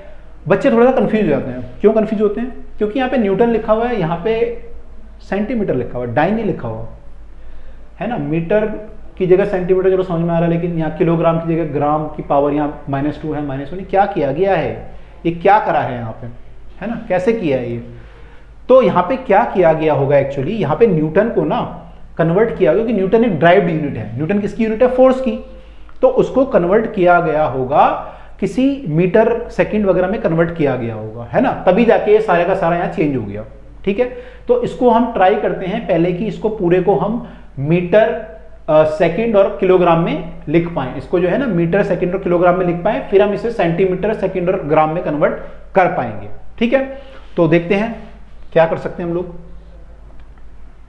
बच्चे थोड़ा सा कंफ्यूज हो जाते हैं। क्यों कंफ्यूज होते हैं? क्योंकि यहाँ पे न्यूटन लिखा हुआ है, यहाँ पे सेंटीमीटर लिखा हुआ है, डाई नहीं लिखा हुआ है ना। मीटर की जगह सेंटीमीटर चलो समझ में आ रहा है, लेकिन यहाँ किलोग्राम की जगह ग्राम की पावर यहाँ -2 है, -1। क्या किया गया है, ये क्या करा है यहाँ पे, है ना, कैसे किया है ये? तो यहाँ पे क्या किया गया होगा एक्चुअली, यहाँ पे न्यूटन को ना कन्वर्ट किया गया, क्योंकि न्यूटन एक ड्राइव्ड यूनिट है। न्यूटन किसकी यूनिट है? फोर्स की। तो उसको कन्वर्ट किया गया होगा किसी मीटर सेकंड वगैरह में कन्वर्ट किया गया होगा, है ना, तभी जाके ये सारे का सारा यहाँ चेंज हो गया। ठीक है, तो इसको हम ट्राई करते हैं पहले कि इसको पूरे को हम मीटर सेकंड और किलोग्राम में लिख पाएं, इसको जो है ना मीटर सेकंड और किलोग्राम में लिख पाएं, फिर हम इसे सेंटीमीटर सेकंड और ग्राम में कन्वर्ट कर पाएंगे। ठीक है, तो देखते हैं क्या कर सकते हैं हम लोग,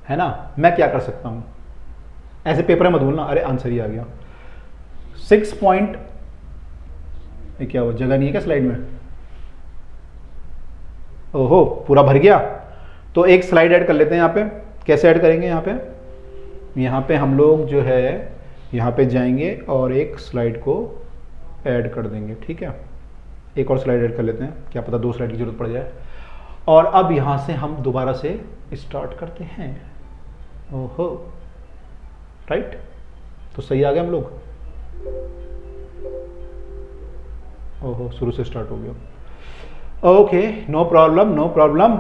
है ना। मैं क्या कर सकता हूं, ऐसे पेपर में मत बोलना, अरे आंसर ही आ गया। 6 पॉइंट, ये क्या हुआ, जगह नहीं है क्या स्लाइड में, ओहो पूरा भर गया। तो एक स्लाइड ऐड कर लेते हैं यहाँ पे, कैसे ऐड करेंगे, यहाँ पे हम लोग जो है यहाँ पे जाएंगे और एक स्लाइड को ऐड कर देंगे। ठीक है, एक और स्लाइड ऐड कर लेते हैं, क्या पता 2 स्लाइड की जरूरत पड़ जाए। और अब यहाँ से हम दोबारा से स्टार्ट करते हैं। ओहो राइट, तो सही आ गया हम लोग। ओहो शुरू से स्टार्ट हो गया, okay no problem no problem.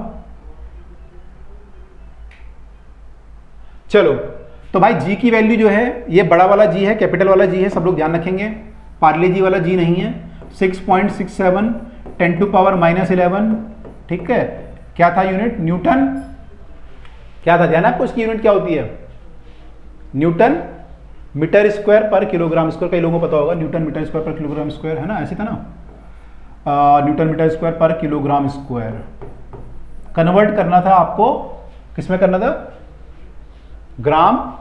चलो तो भाई जी की वैल्यू जो है, ये बड़ा वाला जी है, कैपिटल वाला जी है, सब लोग ध्यान रखेंगे, पार्ले जी वाला जी नहीं है। 6.67 10 टू पावर -11, ठीक है। क्या था यूनिट, न्यूटन, क्या था ध्यान है आपको, इसकी यूनिट क्या होती है, newton metre square per kilogram square, कई लोगों को पता होगा newton metre square per kilogram square, है ना, ऐसे था ना, newton metre square per kilogram square. Convert करना था आपको, किसमें करना था, gram,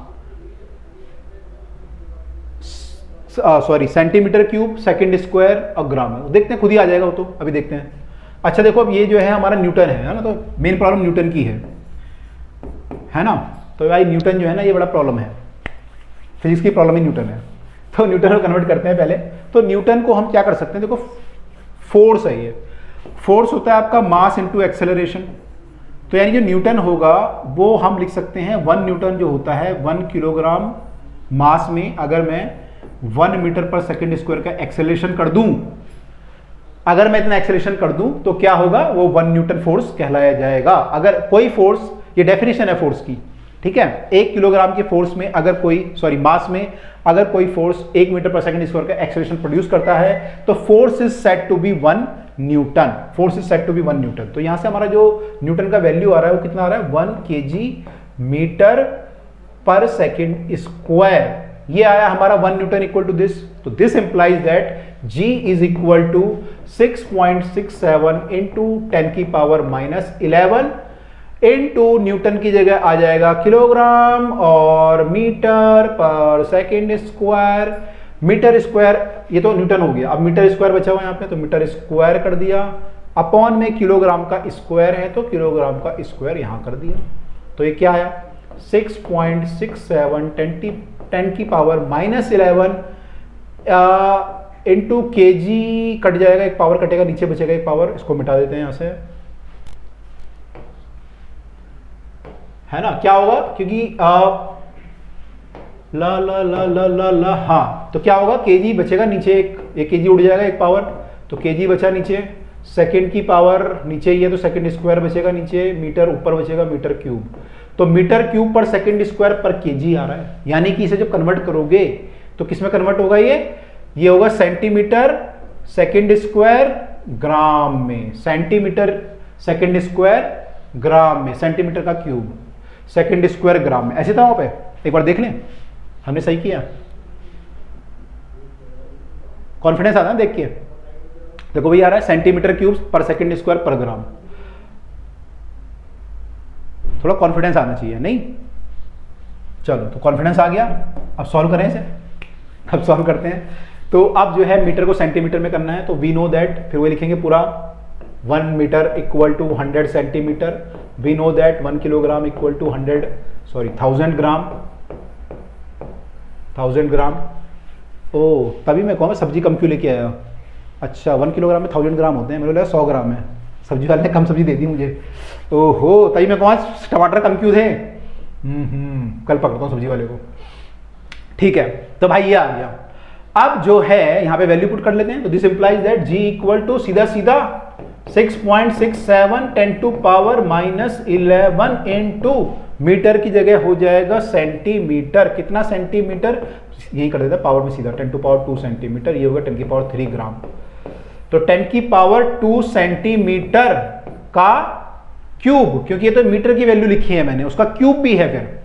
sorry centimetre cube second square और ग्राम में, देखते हैं खुद ही आ जाएगा वो तो, अभी देखते हैं। अच्छा देखो अब ये जो है हमारा न्यूटन है ना, तो मेन प्रॉब्लम न्यूटन की है ना। तो भाई न्यूटन जो है ना ये बड़ा प्रॉब्लम है, फिजिक्स की प्रॉब्लम ही न्यूटन है। तो न्यूटन को कन्वर्ट करते हैं पहले। तो न्यूटन को हम क्या कर सकते हैं, देखो फोर्स है ये, फोर्स होता है आपका मास इनटू एक्सेलरेशन। तो यानी जो न्यूटन होगा वो हम लिख सकते हैं 1 न्यूटन जो होता है 1 किलोग्राम मास में, अगर मैं 1 मीटर पर सेकंड स्क्वायर का एक्सेलरेशन कर दूं, अगर मैं इतना एक्सेलरेशन कर दूं तो क्या होगा, वो 1 न्यूटन फोर्स कहलाया जाएगा। अगर कोई फोर्स, ये डेफिनेशन है फोर्स की, ठीक है, 1 किलोग्राम के फोर्स में अगर कोई, सॉरी मास में अगर कोई फोर्स 1 मीटर पर सेकंड स्क्वायर का एक्सेलरेशन प्रोड्यूस करता है तो force is said to be 1 newton, force is said to be 1 newton. तो यहां से हमारा जो न्यूटन का वैल्यू आ रहा है वो कितना आ रहा है, 1 kg मीटर पर सेकंड स्क्वायर, ये आया हमारा 1 न्यूटन इक्वल टू दिस। तो this implies that G is equal to 6.67 into 10 की पावर -11 इनटू न्यूटन की जगह आ जाएगा किलोग्राम और मीटर पर सेकंड स्क्वायर। मीटर स्क्वायर ये तो न्यूटन हो गया, अब मीटर स्क्वायर बचा हुआ यहाँ पे, तो मीटर स्क्वायर कर दिया, अपॉन में किलोग्राम का स्क्वायर है तो किलोग्राम का स्क्वायर यहां कर दिया। तो ये क्या आया 6.67 10 की पावर -11 इंटू kg, कट जाएगा, एक पावर कटेगा, नीचे बचेगा एक पावर, इसको मिटा देते हैं यहां से, है ना। क्या होगा, क्योंकि ला ला ला ला ला ला, हाँ, तो क्या होगा, kg बचेगा नीचे, एक kg उड़ जाएगा एक पावर, तो kg बचा नीचे, सेकंड की पावर नीचे ही है तो सेकंड स्क्वायर बचेगा नीचे, मीटर ऊपर बचेगा मीटर क्यूब। तो मीटर क्यूब पर सेकंड स्क्वायर पर kg आ रहा है, यानी कि इसे जब कन्वर्ट करोगे तो किस में कन्वर्ट होगा, ये होगा सेंटीमीटर सेकंड स्क्वायर ग्राम में, सेंटीमीटर सेकंड स्क्वायर ग्राम में, सेंटीमीटर का क्यूब सेकंड स्क्वायर ग्राम में, ऐसे था वहां पे, एक बार देख लें, हमने सही किया, कॉन्फिडेंस आता है देख के, देखो भैया आ रहा है सेंटीमीटर क्यूब पर सेकंड स्क्वायर पर ग्राम, थोड़ा कॉन्फिडेंस आना चाहिए, नहीं। चलो तो कॉन्फिडेंस आ गया, अब सॉल्व करें इसे, अब सॉल्व करते हैं। तो अब जो है मीटर को सेंटीमीटर में करना है, तो वी नो दैट, फिर वो लिखेंगे पूरा 1 metre equal to 100 centimetre, we know that 1 kilogram equal to 1000 gram, 1000 gram. ओ तभी मैं कहूँगा सब्जी कम क्यों लेके आया, अच्छा 1 किलोग्राम में 1000 ग्राम होते हैं, मेरे लगा 100 ग्राम है, सब्जी वाले ने कम सब्जी दे दी मुझे, ओहो तभी मैं कहूँ टमाटर कम क्यों थे, कल पकड़ता हूँ सब्जी वाले को। ठीक है, तो भाई ये आ गया। अब जो है यहाँ पे वैल्यू पुट कर लेते हैं, तो this implies that G equal to सीधा सीधा 6.67 10 टू पावर -11 इनटू मीटर की जगह हो जाएगा सेंटीमीटर, कितना सेंटीमीटर, यही कर देता पावर में सीधा 10 टू पावर 2 सेंटीमीटर, ये होगा 10 की पावर 3 ग्राम। तो 10 की पावर 2 सेंटीमीटर का क्यूब, क्योंकि ये तो मीटर की वैल्यू लिखी है मैंने, उसका क्यूब भी है फिर,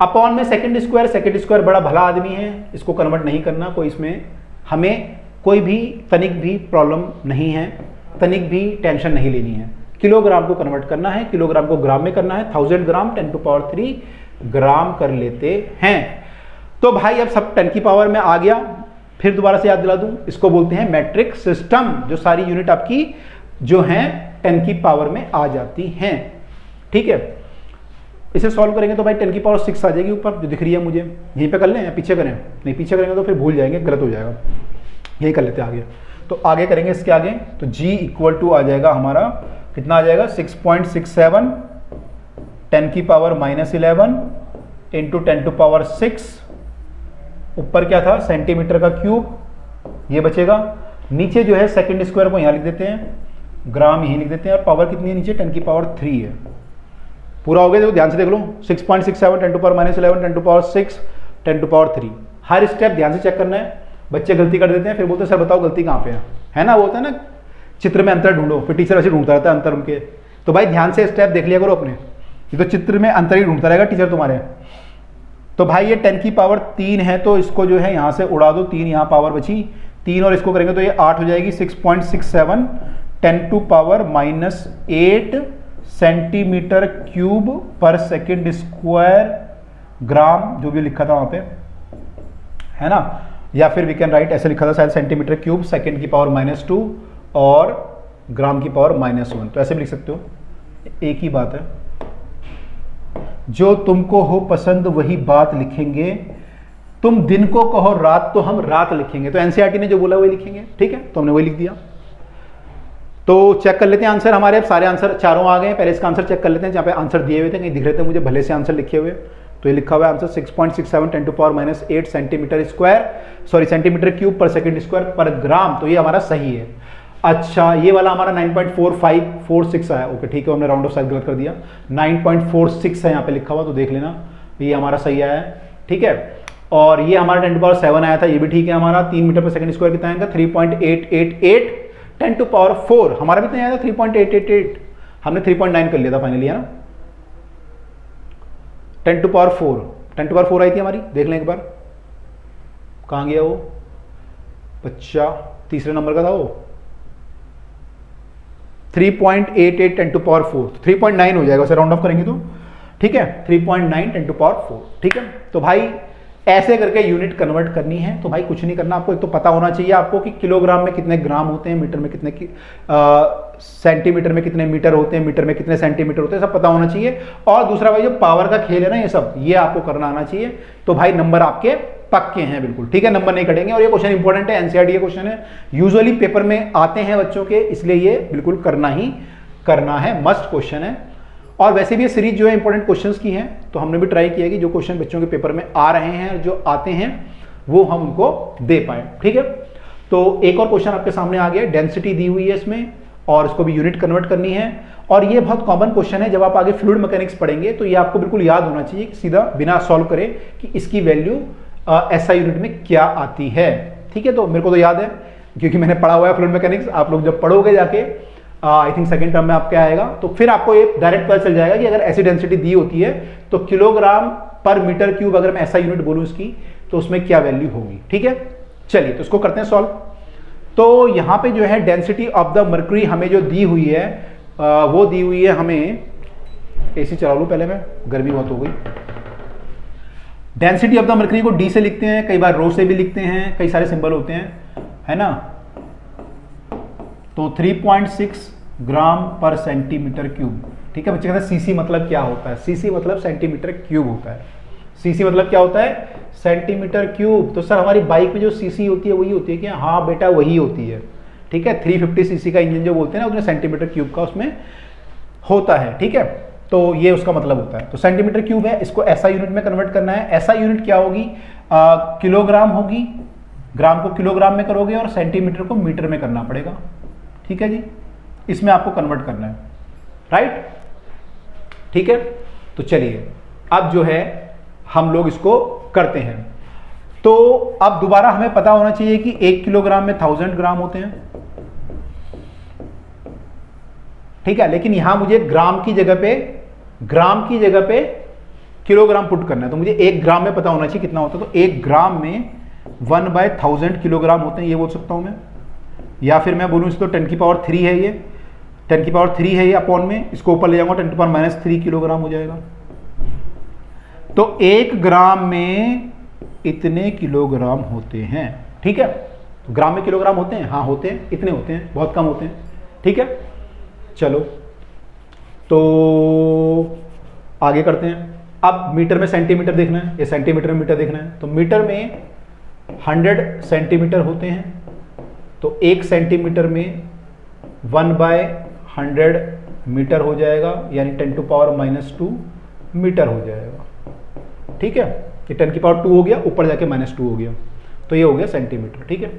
अपॉन में सेकंड स्क्वायर बड़ा भला आदमी है, इसको कन्वर्ट नहीं करना कोई, इसमें हमें कोई भी तनिक भी प्रॉब्लम नहीं है, तनिक भी टेंशन नहीं लेनी है। किलोग्राम को कन्वर्ट करना है, किलोग्राम को ग्राम में करना है, 1000 ग्राम 10⁻³ ग्राम कर लेते हैं। तो भाई अब सब 10 की पावर में आ गया। फिर दोबारा से याद दिला दूं, इसको बोलते हैं मैट्रिक सिस्टम, जो सारी यूनिट आपकी जो हैं 10 की पावर में आ जाती हैं। ठीक है, इसे सॉल्व करेंगे तो भाई 10 की पावर 6 आ जाएगी ऊपर, जो दिख रही है मुझे। यहीं पे कर लें या पीछे करें? नहीं, पीछे करेंगे तो फिर भूल जाएंगे, गलत हो जाएगा। यही कर लेते हैं आगे। तो आगे करेंगे इसके आगे, तो g इक्वल टू आ जाएगा हमारा, कितना आ जाएगा 6.67 10 की पावर -11 इंटू 10⁻⁶। ऊपर क्या था, सेंटीमीटर का क्यूब, ये बचेगा। नीचे जो है सेकंड स्क्वायर को यहाँ लिख देते हैं, ग्राम यहीं लिख देते हैं, और पावर कितनी है नीचे, 10⁻³ है। पूरा हो गया, देखो ध्यान से देख लो, 6.67 10⁻−11 10⁻⁶ 10⁻³ हर स्टेप ध्यान से चेक करना है। बच्चे गलती कर देते हैं, फिर बोलते हैं सर बताओ गलती कहाँ पे है ना, बोलते हैं ना चित्र में अंतर ढूंढो, फिर टीचर ऐसे ढूंढता रहता है अंतर उनके। तो भाई ध्यान से स्टेप देख लिया करो अपने, ये तो चित्र में अंतर ही ढूंढता रहेगा टीचर तुम्हारे। तो भाई ये 10 की पावर 3 है, तो इसको जो है यहाँ से उड़ा दो, 3 यहाँ पावर बची, 3 और इसको करेंगे तो ये 8 हो जाएगी। 6.67 10⁻⁸ सेंटीमीटर क्यूब पर सेकेंड स्क्वायर ग्राम, जो भी लिखा था वहाँ पे, है ना। या फिर वी कैन राइट, ऐसे लिखा था शायद, सेंटीमीटर क्यूब सेकेंड की पावर -2 और ग्राम की पावर -1, तो ऐसे भी लिख सकते हो, एक ही बात है। जो तुमको हो पसंद वही बात लिखेंगे, तुम दिन को कहो रात तो हम रात लिखेंगे। तो एनसीईआरटी ने जो बोला वही लिखेंगे, ठीक है, तो हमने वही लिख दिया। तो चेक कर लेते हैं आंसर हमारे, अब सारे आंसर चारों आ गए। पहले इसका आंसर चेक कर लेते हैं, जहाँ पे आंसर दिए हुए थे कहीं दिख रहे थे मुझे भले से आंसर लिखे हुए, तो ये लिखा हुआ है answer 6.67 10⁻⁸ centimetre square, sorry centimetre cube पर सेकंड स्क्वायर पर ग्राम, तो ये हमारा सही है। अच्छा, ये वाला हमारा 9.4546 आया, ओके ठीक है, हमने राउंड ऑफ साइड गलत कर दिया, 9.46 है यहाँ पे लिखा हुआ, तो देख लेना ये हमारा सही आया है, ठीक है। और ये हमारा 10⁻7 आया था, ये भी ठीक है हमारा। 3 मीटर पर सेकंड स्क्वायर कितना आएगा, 3.888 10⁻⁴ हमारा भी कितना आया था, 3.888, हमने 3.9 कर लिया था फाइनली, है ना। 10⁻⁴ आई थी हमारी, देख लें एक बार, कहाँ गया वो बच्चा, तीसरे नंबर का था वो, 3.88 10⁻⁴, 3.9 हो जाएगा, उसे राउंड ऑफ करेंगे तो, ठीक है, 3.9 10⁻⁴, ठीक है। तो भाई ऐसे करके यूनिट कन्वर्ट करनी है। तो भाई कुछ नहीं करना, आपको एक तो पता होना चाहिए आपको कि किलोग्राम में कितने ग्राम होते हैं, मीटर में कितने सेंटीमीटर में कितने मीटर होते हैं, मीटर में कितने सेंटीमीटर होते हैं, सब पता होना चाहिए। और दूसरा भाई जो पावर का खेल है ना, ये सब ये आपको करना आना चाहिए। तो भाई नंबर आपके पक्के हैं बिल्कुल, ठीक है, नंबर नहीं कटेंगे। और ये क्वेश्चन इंपॉर्टेंट है, एनसीईआरटी क्वेश्चन है, यूजुअली पेपर में आते हैं बच्चों के, इसलिए ये बिल्कुल करना ही करना है, मस्ट क्वेश्चन है। और वैसे भी ये सीरीज जो है इंपॉर्टेंट क्वेश्चंस की है, तो हमने भी ट्राई किया कि जो क्वेश्चन बच्चों के पेपर में आ रहे हैं, जो आते हैं, वो हम उनको दे पाए, ठीक है। तो एक और क्वेश्चन आपके सामने आ गया, डेंसिटी दी हुई है इसमें, और इसको भी यूनिट कन्वर्ट करनी है। और ये बहुत कॉमन क्वेश्चन है, जब आप आगे फ्लूइड मैकेनिक्स पढ़ेंगे तो ये आपको बिल्कुल याद होना चाहिए, सीधा बिना सॉल्व करे, कि इसकी वैल्यू एसआई यूनिट में क्या आती है, ठीक है। तो मेरे को तो याद है, क्योंकि मैंने पढ़ा हुआ है फ्लूइड मैकेनिक्स। आप लोग जब पढ़ोगे जाके, आई थिंक सेकंड टर्म में आपके आएगा, तो फिर आपको ये डायरेक्ट पता चल जाएगा कि अगर ऐसी डेंसिटी दी होती है तो किलोग्राम पर मीटर क्यूब, अगर मैं ऐसा यूनिट बोलूं इसकी, तो उसमें क्या वैल्यू होगी, ठीक है। चलिए तो इसको करते हैं सॉल्व। तो यहां पे जो है डेंसिटी ऑफ द मर्क्यूरी हमें जो दी हुई है, वो दी हुई है हमें, एसी चला लूं पहले मैं, गर्मी बहुत हो गई। डेंसिटी ऑफ द मर्क्यूरी को डी से लिखते हैं, कई बार रो से भी लिखते हैं, कई सारे सिंबल होते हैं, है ना। तो 3.6 ग्राम पर सेंटीमीटर क्यूब, ठीक है। बच्चे कहते हैं सीसी मतलब क्या होता है, सीसी मतलब सेंटीमीटर क्यूब होता है। सीसी मतलब क्या होता है, सेंटीमीटर क्यूब। तो सर हमारी बाइक में जो सीसी होती है वही होती है क्या? हाँ बेटा वही होती है, ठीक है। 350 सीसी का इंजन जो बोलते हैं ना, उसमें सेंटीमीटर क्यूब का उसमें होता है, ठीक है। तो ये उसका मतलब होता है। तो सेंटीमीटर क्यूब है, इसको ऐसा यूनिट में कन्वर्ट करना है। ऐसा यूनिट क्या होगी, किलोग्राम होगी, ग्राम को किलोग्राम में करोगे और सेंटीमीटर को मीटर में करना पड़ेगा, ठीक है जी। इसमें आपको कन्वर्ट करना है, राइट, ठीक है। तो चलिए अब जो है हम लोग इसको करते हैं। तो अब दोबारा हमें पता होना चाहिए कि 1 किलोग्राम में 1000 ग्राम होते हैं, ठीक है। लेकिन यहां मुझे ग्राम की जगह पे किलोग्राम पुट करना है, तो मुझे 1 ग्राम में पता होना चाहिए कितना होता है। तो 1 ग्राम में 1/1000 किलोग्राम होते हैं, ये बोल सकता हूं मैं। या फिर मैं बोलूँ इसको 10³ है, ये 10³ है ये अपॉन में, इसको ऊपर ले जाऊंगा 10⁻³ किलोग्राम हो जाएगा। तो 1 ग्राम में इतने किलोग्राम होते हैं, ठीक है। तो ग्राम में किलोग्राम होते हैं, हाँ होते हैं, इतने होते हैं, बहुत कम होते हैं, ठीक है। चलो तो आगे करते हैं। अब मीटर में सेंटीमीटर देखना है, या सेंटीमीटर में मीटर देखना है। तो मीटर में 100 सेंटीमीटर होते हैं, तो 1 सेंटीमीटर में 1/100 मीटर हो जाएगा, यानी 10⁻² मीटर हो जाएगा, ठीक है। ये 10⁻² हो गया, ऊपर जाके -2 हो गया, तो ये हो गया सेंटीमीटर, ठीक है।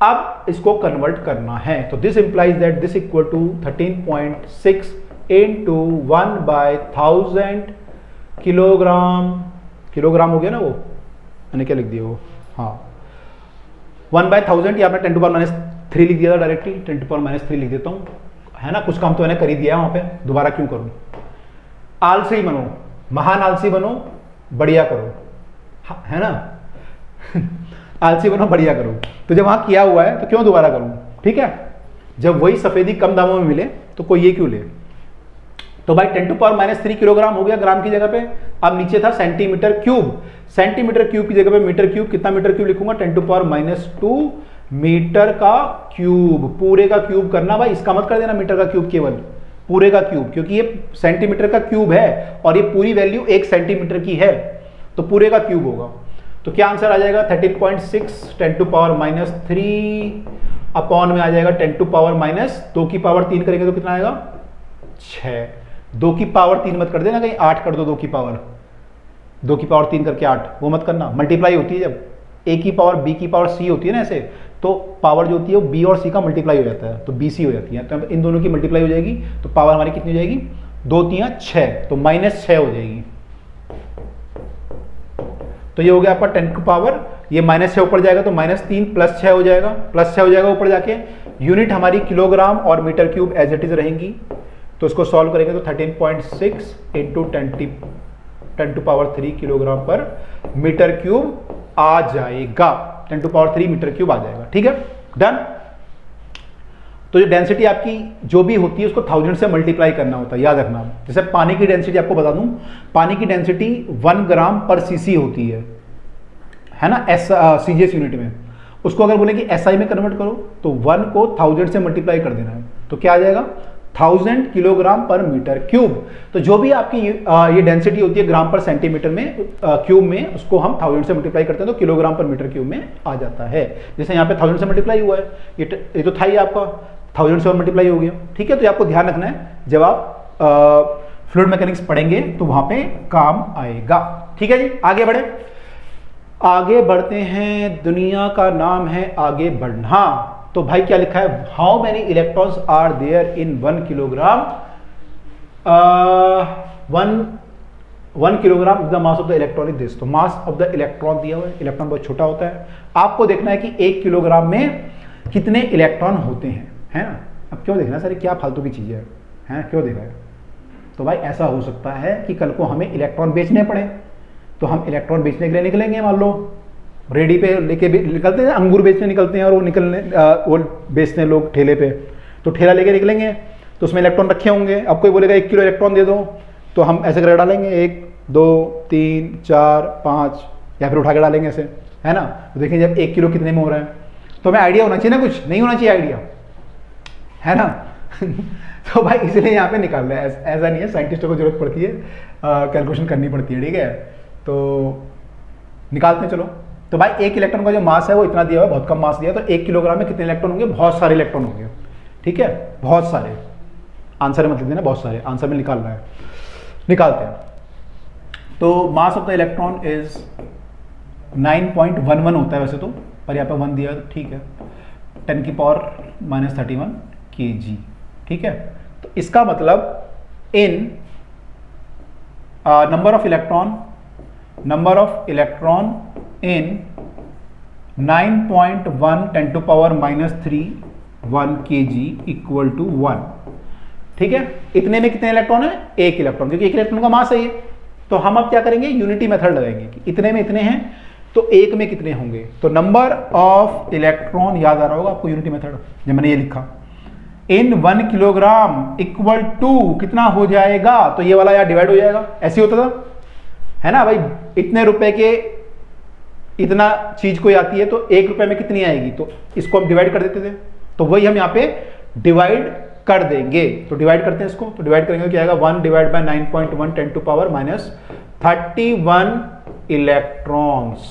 अब इसको कन्वर्ट करना है, तो this implies that this equal to 13.6 into 1/1000 kilogram. Kilogram हो गया ना वो, मैंने क्या लिख दिया वो, हाँ 1/1000, या आपने 10⁻³ लिख दिया था डायरेक्टली, 10⁻³ लिख देता हूँ, है ना। कुछ काम तो मैंने कर ही दिया है वहाँ पे, दोबारा क्यों करूँ। आलसी बनो, महान आलसी बनो, बढ़िया करो, है ना। आलसी बनो, बढ़िया करो। तो जब वहाँ किया हुआ है तो क्यों दोबारा करूँ, ठीक है। जब वही सफेदी कम दामों में मिले तो कोई ये क्यों ले। तो भाई 10⁻³ किलोग्राम हो गया ग्राम की जगह पे। अब नीचे था सेंटीमीटर क्यूब, सेंटीमीटर क्यूब की जगह पे मीटर क्यूब, कितना मीटर क्यूब लिखूंगा 10⁻² मीटर का क्यूब। पूरे का क्यूब करना भाई, इसका मत कर देना मीटर का क्यूब, केवल पूरे का क्यूब, क्योंकि ये सेंटीमीटर का क्यूब है और ये पूरी वैल्यू 1 सेंटीमीटर की है, तो पूरे का क्यूब होगा। तो क्या आंसर आ जाएगा 13.6 10⁻³ अपॉन में आ जाएगा 10⁻², करेंगे तो कितना आएगा 6। 2⁻³ मत कर देना कहीं, 8 कर दो, 2⁻³ करके 8, वो मत करना। मल्टीप्लाई होती है जब A⁻B⁻C होती है ना ऐसे, तो पावर जो होती है वो B और C का मल्टीप्लाई हो जाता है, तो BC हो जाती है। तो इन दोनों की मल्टीप्लाई हो जाएगी, तो पावर हमारी कितनी हो जाएगी 2 3 6, तो -6 हो जाएगी। तो ये हो गया आपका 10 की पावर, ये -6 ऊपर जाएगा तो -3 + 6 हो जाएगा, +6 हो जाएगा ऊपर जाके। यूनिट हमारी किलोग्राम और metre cube as it is रहेंगी। तो इसको सॉल्व करेंगे तो 13.6 इंटू 10⁻³ किलोग्राम पर मीटर क्यूब आ जाएगा, 10⁻³ मीटर क्यूब आ जाएगा, ठीक है, डन। तो जो डेंसिटी आपकी जो भी होती है उसको 1000 से मल्टीप्लाई करना होता है, याद रखना। जैसे पानी की डेंसिटी आपको बता दूं, पानी की डेंसिटी 1 ग्राम पर सीसी होती है ना, CGS यूनिट में। उसको अगर बोले कि SI में कन्वर्ट करो तो 1 को 1000 से मल्टीप्लाई कर देना है, तो क्या आ जाएगा 1000 किलोग्राम पर मीटर क्यूब। तो जो भी आपकी ये डेंसिटी होती है ग्राम पर सेंटीमीटर में क्यूब में, उसको हम 1000 से मल्टीप्लाई करते हैं तो किलोग्राम पर मीटर क्यूब में आ जाता है। जैसे यहाँ पे 1000 से मल्टीप्लाई हुआ है, ये तो था ही आपका 1000 से और मल्टीप्लाई हो गया, ठीक है। तो आपको ध्यान रखना है, जब आप फ्लूइड मैकेनिक्स पढ़ेंगे तो वहां पे काम आएगा, ठीक है जी। आगे आगे बढ़ते हैं, दुनिया का नाम है आगे बढ़ना। तो भाई क्या लिखा है, how many electrons are there in 1 kilogram, 1 kilogram the mass of the electron is this. तो मास ऑफ द इलेक्ट्रॉन दिया हुआ है, इलेक्ट्रॉन बहुत छोटा होता है। आपको देखना है कि 1 किलोग्राम में कितने इलेक्ट्रॉन होते हैं, है ना। अब क्यों देखना सर, क्या फालतू की चीजें हैं, क्यों देख रहे हैं। तो भाई ऐसा हो सकता है कि कल को हमें इलेक्ट्रॉन बेचने पड़े, तो हम इलेक्ट्रॉन बेचने के लिए निकलेंगे, मान लो रेडी पे लेके निकलते हैं, अंगूर बेचने निकलते हैं और वो बेचते हैं लोग ठेले पे, तो ठेला लेके निकलेंगे तो उसमें इलेक्ट्रॉन रखे होंगे। अब कोई बोलेगा 1 किलो इलेक्ट्रॉन दे दो, तो हम ऐसे कर डालेंगे 1 2 3 4 5, या फिर उठा के डालेंगे ऐसे, है ना। तो देखिए जब 1 किलो कितने में हो रहा है, तो हमें आइडिया होना चाहिए ना, कुछ नहीं होना चाहिए आइडिया, है ना। तो भाई इसलिए यहाँ पे निकाल रहे हैं, ऐसा नहीं है, साइंटिस्टों को जरूरत पड़ती है, कैलकुलेशन करनी पड़ती है, ठीक है। तो निकालते हैं, चलो। तो भाई 1 इलेक्ट्रॉन का जो मास है वो इतना दिया हुआ है, बहुत कम मास दिया, तो 1 किलोग्राम में कितने इलेक्ट्रॉन होंगे, बहुत सारे इलेक्ट्रॉन होंगे, ठीक है, बहुत सारे। आंसर में मतलब देना बहुत सारे, आंसर में निकालना है, निकालते हैं। तो mass of the electron is 9.11 होता है वैसे तो, पर यहाँ पे 1 दिया है, ठीक है, 10⁻31 kg, ठीक है। तो इसका मतलब in number of electron in 9.1 10⁻³ kg equal to 1, ठीक है। इतने में कितने इलेक्ट्रॉन है, 1 इलेक्ट्रॉन, क्योंकि 1 इलेक्ट्रॉन का मास है ये, तो हम अब क्या करेंगे, यूनिटी मेथड लगाएंगे कि इतने में इतने हैं तो एक में कितने होंगे। तो नंबर ऑफ इलेक्ट्रॉन याद आ रहा होगा आपको यूनिटी मेथड, जब मैंने ये लिखा इन 1 किलोग्राम इक्वल टू कितना हो जाएगा, तो ये वाला यार डिवाइड हो जाएगा, ऐसे होता था है ना भाई। इतने रुपए के इतना चीज कोई आती है तो 1 रुपए में कितनी आएगी, तो इसको हम डिवाइड कर देते थे, तो वही हम यहाँ पे डिवाइड कर देंगे। तो डिवाइड करते हैं इसको, तो डिवाइड करेंगे तो क्या आएगा 1 divide by 9.1 10 to power minus 31 electrons.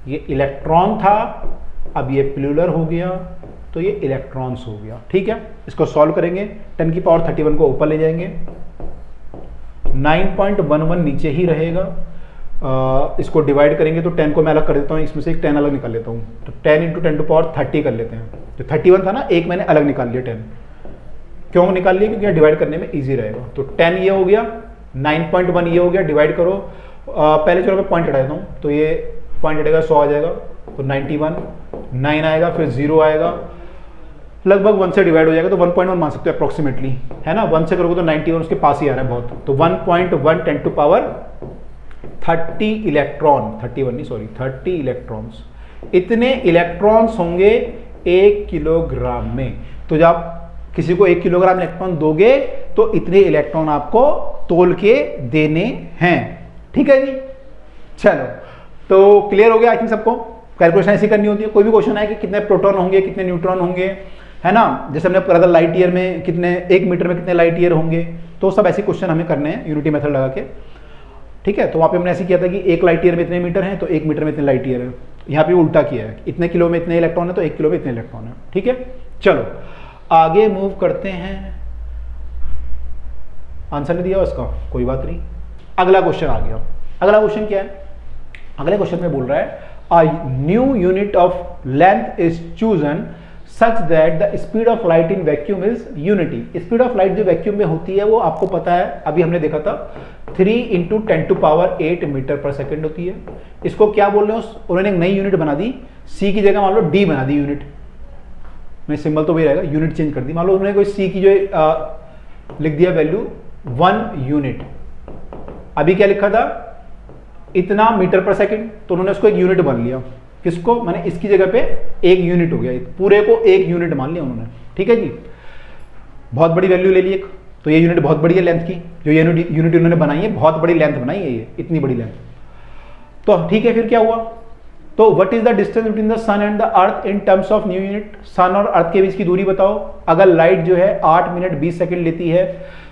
ये इलेक्ट्रॉन था, अब ये प्लूरल हो गया तो ये इलेक्ट्रॉन्स हो गया। ठीक है, इसको सॉल्व करेंगे, 10 की पावर 31 को ऊपर ले जाएंगे, 9.11 नीचे ही रहेगा। इसको डिवाइड करेंगे तो 10 को मैं अलग कर देता हूँ, इसमें से एक 10 अलग निकाल लेता हूँ, तो 10 इंटू 10 टू पावर 30 कर लेते हैं। तो 31 था ना, एक मैंने अलग निकाल लिया 10, क्यों निकाल लिया, क्योंकि डिवाइड करने में इजी रहेगा। तो 10 ये हो गया, 9.1 ये हो गया, डिवाइड करो। पहले चलो मैं पॉइंट हटा देता हूँ, तो ये पॉइंट हटेगा 100 आ जाएगा, तो 91, 9 आएगा, फिर 0 आएगा, लगभग 1 से डिवाइड हो जाएगा, तो 1.1 मान सकते हो अप्रोक्सीमेटली, है ना। 1 से करोगे तो 91 उसके पास ही आ रहा है बहुत, तो 1.1 10 टू पावर 30 इलेक्ट्रॉन, 31 नहीं सॉरी 30 इलेक्ट्रॉन्स। इतने इलेक्ट्रॉन्स होंगे 1 किलोग्राम में। तो जब किसी को 1 किलोग्राम इलेक्ट्रॉन दोगे तो इतने इलेक्ट्रॉन आपको तोल के देने हैं। ठीक है जी, चलो तो क्लियर हो गया आई थिंक सबको। कैलकुलेशन ऐसी करनी होती है, कोई भी क्वेश्चन आए कि कितने प्रोटॉन होंगे, कितने न्यूट्रॉन होंगे, है ना। जैसे हमने पढ़ा था लाइट ईयर में कितने, 1 मीटर में कितने लाइट ईयर होंगे, तो सब ऐसे क्वेश्चन हमें करने हैं यूनिटी मेथड लगा के। ठीक है, तो वहाँ पे हमने ऐसे किया था कि 1 लाइट ईयर में इतने मीटर हैं तो 1 मीटर में इतने लाइट ईयर है। यहाँ पे उल्टा किया है, इतने किलो में इतने इलेक्ट्रॉन है तो 1 किलो में इतने इलेक्ट्रॉन है। ठीक है, चलो आगे मूव करते हैं। आंसर नहीं दिया उसका, कोई बात नहीं, अगला क्वेश्चन आ गया। अगला क्वेश्चन क्या है, अगले क्वेश्चन में बोल रहा है a new unit of length is chosen such that the speed of light in vacuum is unity। Speed of light जो वैक्यूम में होती है वो आपको पता है, अभी हमने देखा था 3 इंटू 10 टू पावर 8 मीटर पर सेकेंड होती है। इसको क्या बोल रहे हैं, उन्होंने एक नई यूनिट बना दी, सी की जगह मान लो डी बना दी यूनिट में, सिंबल तो वही रहेगा, यूनिट चेंज कर दी। मान लो उन्होंने कोई सी की जो लिख दिया वैल्यू 1 यूनिट, अभी क्या लिखा था इतना मीटर पर सेकंड, तो उन्होंने उसको एक यूनिट मान लिया। किसको, मैंने इसकी जगह पे 1 यूनिट हो गया, पूरे को 1 यूनिट मान लिया उन्होंने। ठीक है जी, बहुत बड़ी वैल्यू ले ली एक, तो ये यूनिट बहुत बड़ी है लेंथ की, जो ये यूनिट उन्होंने बनाई है बहुत बड़ी लेंथ बनाई है, ये इतनी बड़ी लेंथ। तो ठीक है, फिर क्या हुआ, तो what is the distance between the sun and the earth in terms of new unit. Sun और अर्थ के बीच की दूरी बताओ। अगर लाइट जो है 8 मिनट 20 सेकंड लेती है,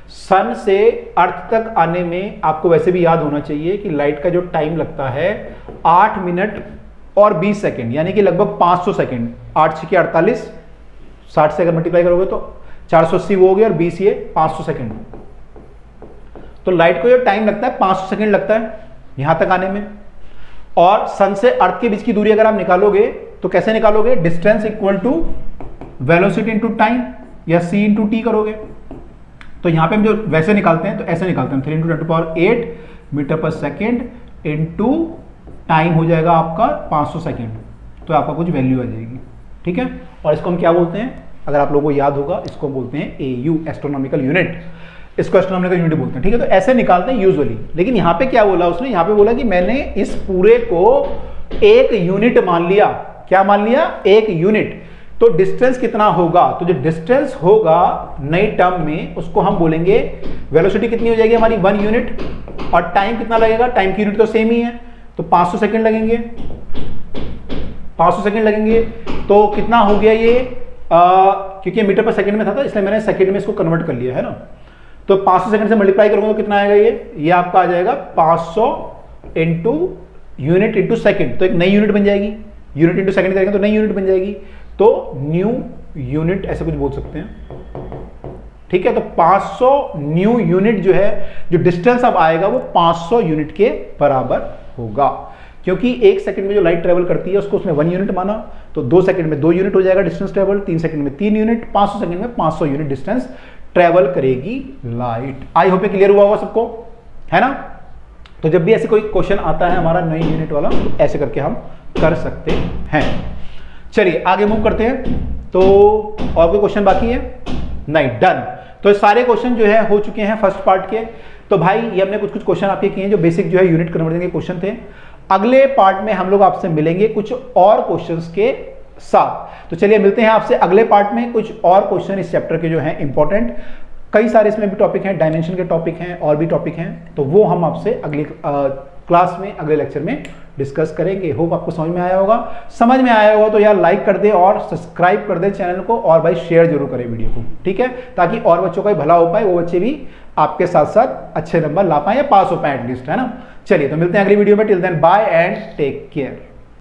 सन से अर्थ तक आने में आपको वैसे भी याद होना चाहिए कि लाइट का जो टाइम लगता है 8 मिनट और 20 सेकंड, यानी कि लगभग 500 सेकंड। 8 से 48, 60 से अगर मल्टीप्लाई करोगे तो 480 वो हो गया, और 20 ये 500 सेकंड। तो लाइट को जो टाइम लगता है 500 सेकंड लगता है यहां तक आने में। और सन से अर्थ के बीच की दूरी अगर आप निकालोगे तो कैसे निकालोगे, distance equal to velocity into time, या सी इंटू टी करोगे। तो यहां पे हम जो वैसे निकालते हैं तो ऐसे निकालते हैं, 3 इंटू 10 टू पावर 8 मीटर पर सेकेंड इंटू टाइम हो जाएगा आपका 500 सेकेंड, तो आपका कुछ वैल्यू आ जाएगी। ठीक है, और इसको हम क्या बोलते हैं, अगर आप लोगों को याद होगा, इसको बोलते हैं AU, एस्ट्रोनॉमिकल यूनिट। इसको एस्ट्रोनॉमिकल यूनिट बोलते हैं। ठीक है, तो ऐसे निकालते हैं यूजुअली। लेकिन यहाँ पे क्या बोला उसने, यहाँ पे बोला कि मैंने इस पूरे को 1 यूनिट मान लिया। क्या मान लिया, 1 यूनिट। तो डिस्टेंस कितना होगा, तो जो डिस्टेंस होगा नई टर्म में उसको हम बोलेंगे, वेलोसिटी कितनी हो जाएगी हमारी 1 यूनिट, और टाइम कितना लगेगा, टाइम की यूनिट तो सेम ही है, तो 500 सेकंड लगेंगे। 500 सेकंड लगेंगे तो कितना हो गया ये, क्योंकि मीटर पर सेकंड में था इसलिए मैंने सेकंड में इसको कन्वर्ट कर लिया है ना। तो 500 सेकंड से मल्टीप्लाई करूंगा तो कितना आएगा, ये आपका आ जाएगा 500 इंटू यूनिट इंटू सेकंड, तो एक नई यूनिट बन जाएगी। यूनिट इंटू सेकंड करेंगे तो नई यूनिट बन जाएगी, तो न्यू यूनिट ऐसे कुछ बोल सकते हैं। ठीक है, तो 500 न्यू यूनिट जो है, जो डिस्टेंस अब आएगा वो 500 यूनिट के बराबर होगा, क्योंकि 1 सेकंड में जो लाइट ट्रेवल करती है उसको उसने 1 यूनिट माना, तो 2 सेकंड में 2 यूनिट हो जाएगा डिस्टेंस ट्रेवल, 3 सेकंड में 3 यूनिट, 500 सेकंड में 500 यूनिट डिस्टेंस ट्रेवल करेगी लाइट। आई होप क्लियर हुआ होगा सबको, है ना। तो जब भी ऐसे कोई क्वेश्चन आता है हमारा नई यूनिट वाला, तो ऐसे करके हम कर सकते हैं। चलिए आगे मूव करते हैं। तो और कोई क्वेश्चन बाकी है, नहीं, डन। तो तो सारे क्वेश्चन जो है हो चुके हैं फर्स्ट पार्ट के। तो भाई ये हमने कुछ कुछ क्वेश्चन आपके किए हैं जो बेसिक जो है यूनिट कन्वर्जन के क्वेश्चन थे। अगले पार्ट में हम लोग आपसे मिलेंगे कुछ और क्वेश्चंस के साथ। तो चलिए मिलते हैं आपसे अगले पार्ट में कुछ और क्वेश्चन इस चैप्टर के जो हैं इंपॉर्टेंट। कई सारे इसमें भी टॉपिक हैं, डायमेंशन के टॉपिक हैं और भी टॉपिक हैं, तो वो हम आपसे अगली क्लास में अगले लेक्चर में डिस्कस करेंगे। होप आपको समझ में आया होगा। समझ में आया होगा तो यार लाइक कर दे और सब्सक्राइब कर दे चैनल को, और भाई शेयर जरूर करें वीडियो को, ठीक है, ताकि और बच्चों का भी भला हो पाए, वो बच्चे भी आपके साथ साथ अच्छे नंबर ला पाए या पास हो पाए एटलीस्ट, है ना। चलिए तो मिलते हैं अगली वीडियो में। Till then bye and take care.